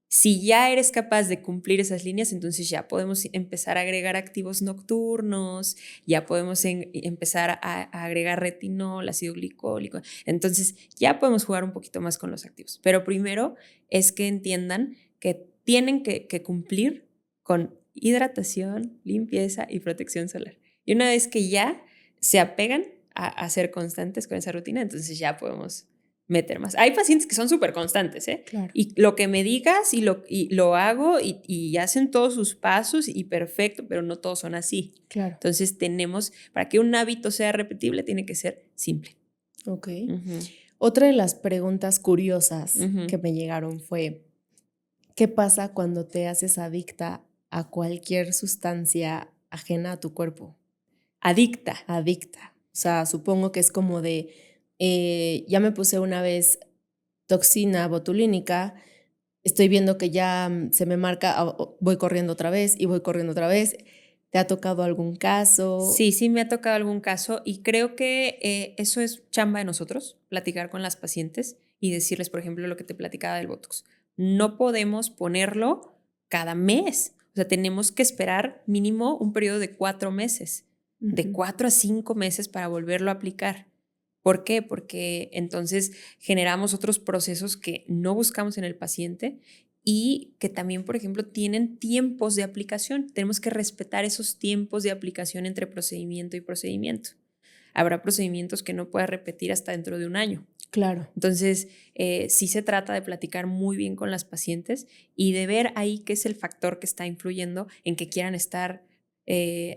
Si ya eres capaz de cumplir esas líneas, entonces ya podemos empezar a agregar activos nocturnos, ya podemos empezar a agregar retinol, ácido glicólico. Entonces ya podemos jugar un poquito más con los activos. Pero primero es que entiendan que tienen que cumplir con hidratación, limpieza y protección solar. Y una vez que ya se apegan a ser constantes con esa rutina, entonces ya podemos meter más. Hay pacientes que son súper constantes, ¿eh? Claro. Y lo que me digas y lo hago y hacen todos sus pasos y perfecto, pero no todos son así. Claro. Entonces para que un hábito sea repetible, tiene que ser simple. Ok. Otra de las preguntas curiosas que me llegaron fue, ¿qué pasa cuando te haces adicta a cualquier sustancia ajena a tu cuerpo? Adicta. Adicta. O sea, supongo que es como de, ya me puse una vez toxina botulínica, estoy viendo que ya se me marca, voy corriendo otra vez y voy corriendo otra vez. ¿Te ha tocado algún caso? Sí me ha tocado algún caso y creo que eso es chamba de nosotros, platicar con las pacientes y decirles, por ejemplo, lo que te platicaba del Botox. No podemos ponerlo cada mes. O sea, tenemos que esperar mínimo un periodo de 4 meses, de 4 a 5 meses para volverlo a aplicar. ¿Por qué? Porque entonces generamos otros procesos que no buscamos en el paciente y que también, por ejemplo, tienen tiempos de aplicación. Tenemos que respetar esos tiempos de aplicación entre procedimiento y procedimiento. Habrá procedimientos que no puedas repetir hasta dentro de un año. Claro. Entonces, sí se trata de platicar muy bien con las pacientes y de ver ahí qué es el factor que está influyendo en que quieran estar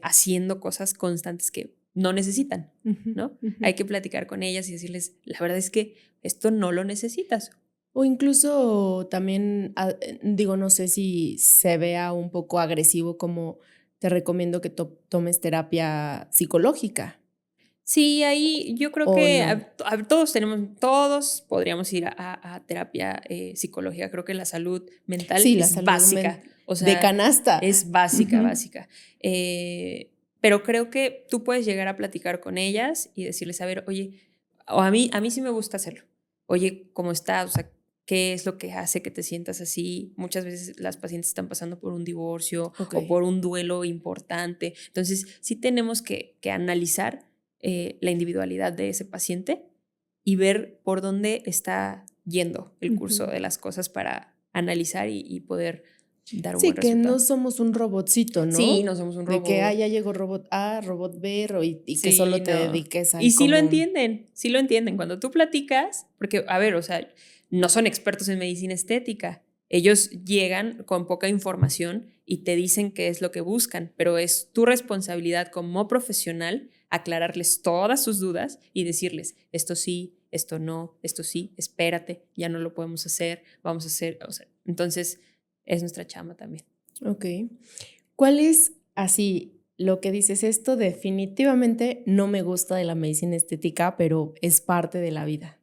haciendo cosas constantes que no necesitan, ¿no? Hay que platicar con ellas y decirles, la verdad es que esto no lo necesitas. O incluso también, digo, no sé si se vea un poco agresivo, como te recomiendo que tomes terapia psicológica. Sí, ahí yo creo que no. Todos podríamos ir a terapia psicológica. Creo que la salud mental es básica. O sea, de canasta. Es básica, básica. Pero creo que tú puedes llegar a platicar con ellas y decirles, a ver, oye, o a mí sí me gusta hacerlo. Oye, ¿cómo estás? O sea, ¿qué es lo que hace que te sientas así? Muchas veces las pacientes están pasando por un divorcio o por un duelo importante. Entonces, sí tenemos que analizar la individualidad de ese paciente y ver por dónde está yendo el curso de las cosas para analizar y poder dar un buen resultado. Sí, que no somos un robotcito, ¿no? Sí, no somos un robot. De que ya llegó robot A, robot B y sí, que solo te dediques a... Y sí lo entienden. Cuando tú platicas, porque, a ver, o sea, no son expertos en medicina estética. Ellos llegan con poca información y te dicen qué es lo que buscan, pero es tu responsabilidad como profesional aclararles todas sus dudas y decirles, esto sí, esto no, esto sí, espérate, ya no lo podemos hacer, vamos a hacer, o sea, entonces es nuestra chamba también. Ok. ¿Cuál es así lo que dices? Esto definitivamente no me gusta de la medicina estética, pero es parte de la vida.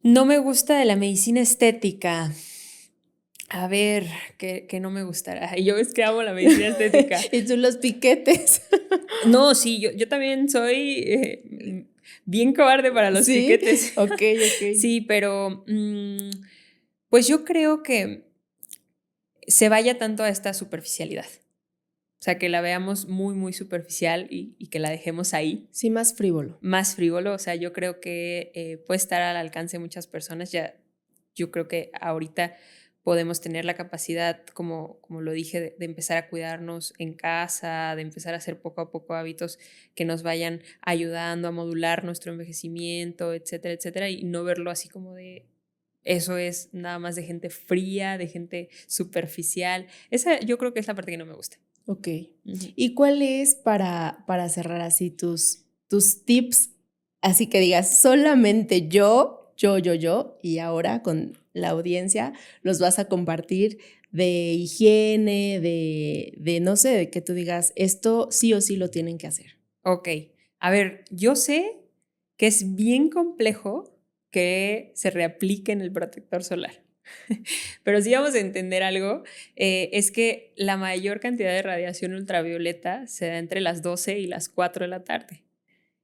No me gusta de la medicina estética. A ver, que no me gustará. Yo es que amo la medicina estética. Y tú los piquetes. No, sí, yo también soy bien cobarde para los piquetes. Ok. Sí, pero pues yo creo que se vaya tanto a esta superficialidad. O sea, que la veamos muy, muy superficial y que la dejemos ahí. Sí, más frívolo. Más frívolo. O sea, yo creo que puede estar al alcance de muchas personas. Ya, yo creo que ahorita podemos tener la capacidad, como lo dije, de empezar a cuidarnos en casa, de empezar a hacer poco a poco hábitos que nos vayan ayudando a modular nuestro envejecimiento, etcétera, etcétera, y no verlo así como de eso es nada más de gente fría, de gente superficial. Esa yo creo que es la parte que no me gusta. Ok. ¿Y cuál es para cerrar así tus tips? Así que digas, solamente yo, y ahora con la audiencia los vas a compartir de higiene, de no sé, de que tú digas, esto sí o sí lo tienen que hacer. Ok. A ver, yo sé que es bien complejo que se reaplique en el protector solar. Pero si vamos a entender algo, es que la mayor cantidad de radiación ultravioleta se da entre las 12 y las 4 de la tarde.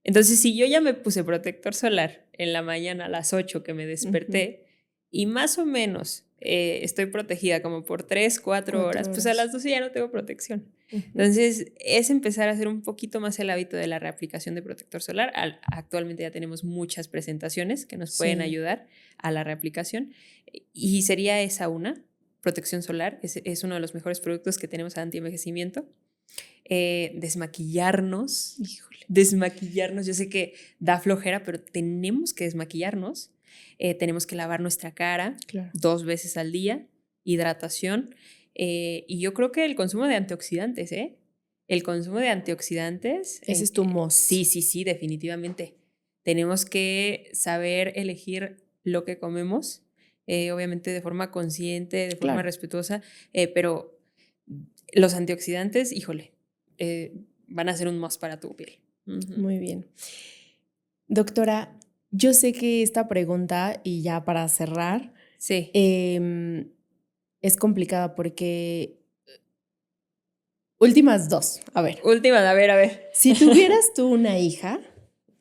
Entonces, si yo ya me puse protector solar en la mañana a las 8 que me desperté y más o menos estoy protegida como por 3, 4 horas, pues a las 12 ya no tengo protección. Entonces, es empezar a hacer un poquito más el hábito de la reaplicación de protector solar. Actualmente ya tenemos muchas presentaciones que nos pueden ayudar a la reaplicación y sería esa una, protección solar, es uno de los mejores productos que tenemos anti-envejecimiento. Desmaquillarnos. Híjole. Desmaquillarnos, yo sé que da flojera, pero tenemos que desmaquillarnos. Tenemos que lavar nuestra cara 2 veces al día, hidratación. Y yo creo que el consumo de antioxidantes, el consumo de antioxidantes. Ese es tu must. Sí, definitivamente. Tenemos que saber elegir lo que comemos, obviamente de forma consciente, de forma respetuosa, pero los antioxidantes, híjole, van a ser un must para tu piel. Muy bien. Doctora, yo sé que esta pregunta, y ya para cerrar, es complicada porque últimas 2, a ver. A ver. Si tuvieras tú una hija.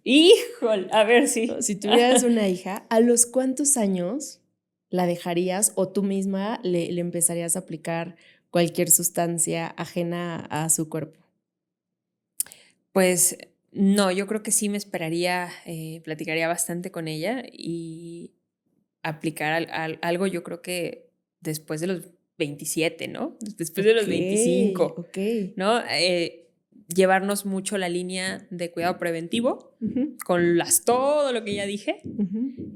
Híjole, a ver, sí. Si tuvieras una hija, ¿a los cuántos años la dejarías o tú misma le empezarías a aplicar cualquier sustancia ajena a su cuerpo? Pues no, yo creo que sí me esperaría, platicaría bastante con ella y aplicar algo, yo creo que después de los 27, ¿no? Después de los 25, ¿no? Llevarnos mucho la línea de cuidado preventivo con todo lo que ya dije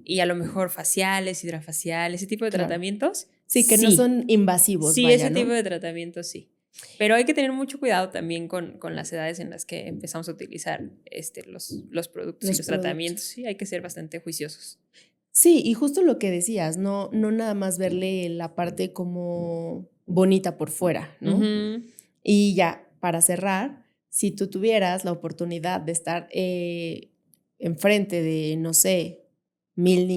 y a lo mejor faciales, hidrafaciales, ese tipo de tratamientos. Sí, que no son invasivos. Sí, ese tipo de tratamientos sí. Pero hay que tener mucho cuidado también con las edades en las que empezamos a utilizar los productos y los tratamientos. Sí, hay que ser bastante juiciosos. Sí, y justo lo que decías, no nada más verle la parte como bonita por fuera, ¿no? Y ya, para cerrar, si tú tuvieras la oportunidad de estar enfrente de, no sé, 1000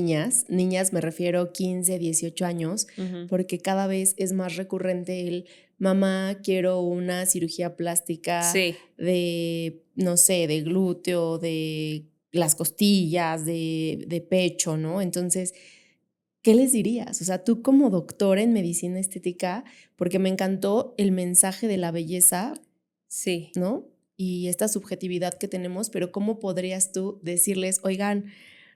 niñas me refiero 15, 18 años, porque cada vez es más recurrente el mamá, quiero una cirugía plástica de, no sé, de glúteo, de las costillas, de pecho, ¿no? Entonces, ¿qué les dirías? O sea, tú como doctora en medicina estética, porque me encantó el mensaje de la belleza, ¿no? Y esta subjetividad que tenemos, pero ¿cómo podrías tú decirles, oigan,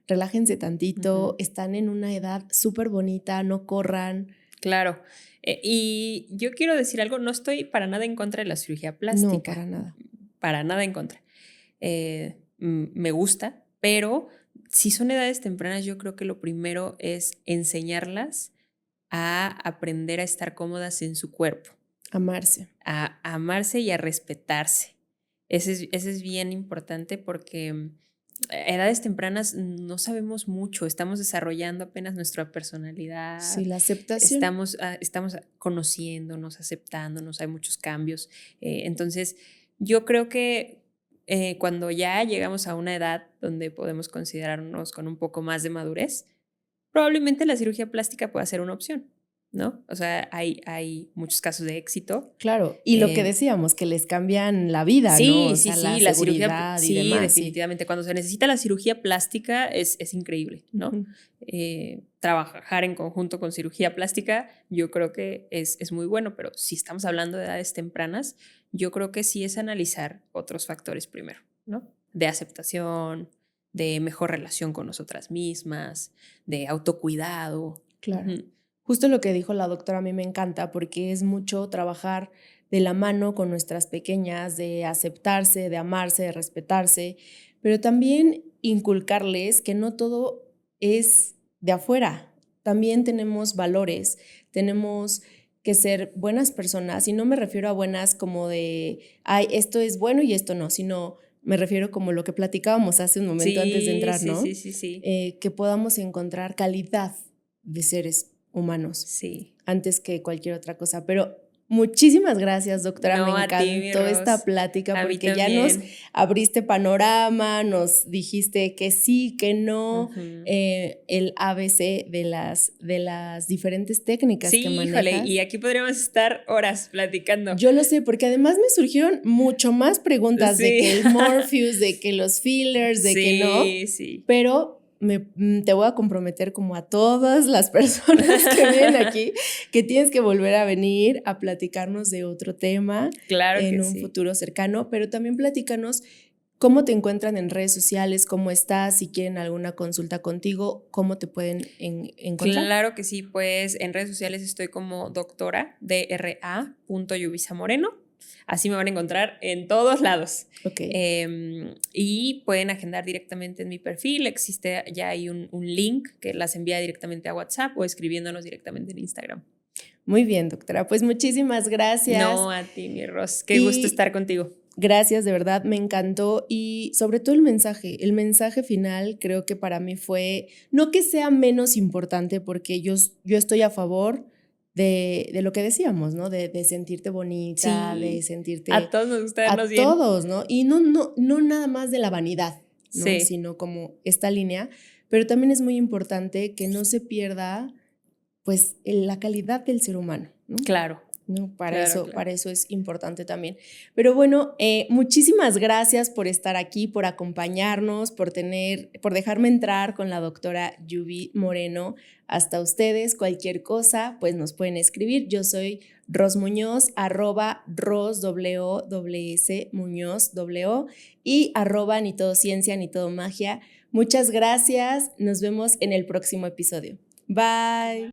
relájense tantito, están en una edad súper bonita, no corran? Claro. Y yo quiero decir algo, no estoy para nada en contra de la cirugía plástica. No, para nada. Para nada en contra. Me gusta, pero si son edades tempranas, yo creo que lo primero es enseñarlas a aprender a estar cómodas en su cuerpo. Amarse. A amarse y a respetarse. Ese es bien importante porque a edades tempranas no sabemos mucho, estamos desarrollando apenas nuestra personalidad. Sí, la aceptación. Estamos conociéndonos, aceptándonos, hay muchos cambios. Entonces, yo creo que cuando ya llegamos a una edad donde podemos considerarnos con un poco más de madurez, probablemente la cirugía plástica pueda ser una opción, ¿no? O sea, hay muchos casos de éxito. Claro, y lo que decíamos, que les cambian la vida, ¿no? O sea, la seguridad y demás. Definitivamente. Cuando se necesita la cirugía plástica es increíble, ¿no? Trabajar en conjunto con cirugía plástica yo creo que es muy bueno, pero si estamos hablando de edades tempranas, yo creo que sí es analizar otros factores primero, ¿no? De aceptación, de mejor relación con nosotras mismas, de autocuidado. Claro. Justo lo que dijo la doctora a mí me encanta porque es mucho trabajar de la mano con nuestras pequeñas, de aceptarse, de amarse, de respetarse, pero también inculcarles que no todo es de afuera. También tenemos valores, tenemos que ser buenas personas, y no me refiero a buenas como de, ay, esto es bueno y esto no, sino me refiero como lo que platicábamos hace un momento antes de entrar, ¿no? Sí. Que podamos encontrar calidad de seres humanos Sí. antes que cualquier otra cosa. Pero muchísimas gracias, doctora. No, Me a ti, mi encantó Ros. esta plática A mí porque ya nos también. abriste panorama, nos dijiste que sí, que no, Ujú. el ABC de las diferentes técnicas Sí, que híjole, manejas. y aquí podríamos estar horas platicando. Yo lo sé, porque además me surgieron mucho más preguntas de Sí. que el Morpheus, de que los fillers, de que no, Sí. pero te voy a comprometer como a todas las personas que vienen aquí, que tienes que volver a venir a platicarnos de otro tema Claro en que un sí. futuro cercano, pero también platícanos cómo te encuentran en redes sociales, cómo estás, si quieren alguna consulta contigo, cómo te pueden encontrar. Claro que sí, pues en redes sociales estoy como doctora dra.yubisa-moreno. Así me van a encontrar en todos lados. Ok. Y pueden agendar directamente en mi perfil. Existe ya hay un link que las envía directamente a WhatsApp o escribiéndonos directamente en Instagram. Muy bien, doctora. Pues muchísimas gracias. No, a ti, mi Ros. Qué gusto estar contigo. Gracias, de verdad, me encantó. Y sobre todo el mensaje final creo que para mí fue, no que sea menos importante, porque yo estoy a favor de lo que decíamos, ¿no? De sentirte bonita, Sí, de sentirte... a todos nos gusta vernos a bien. todos, ¿no? Y no nada más de la vanidad, ¿no? Sí. Sino como esta línea. Pero también es muy importante que no se pierda, pues, la calidad del ser humano, ¿no? Claro. No, para Claro. eso es importante también. Pero bueno, muchísimas gracias por estar aquí, por acompañarnos, por dejarme entrar con la doctora Yubi Moreno hasta ustedes. Cualquier cosa, pues nos pueden escribir. Yo soy Ros Muñoz, @RosWS Muñoz, y @ni todo ciencia ni todo magia. Muchas gracias. Nos vemos en el próximo episodio. Bye.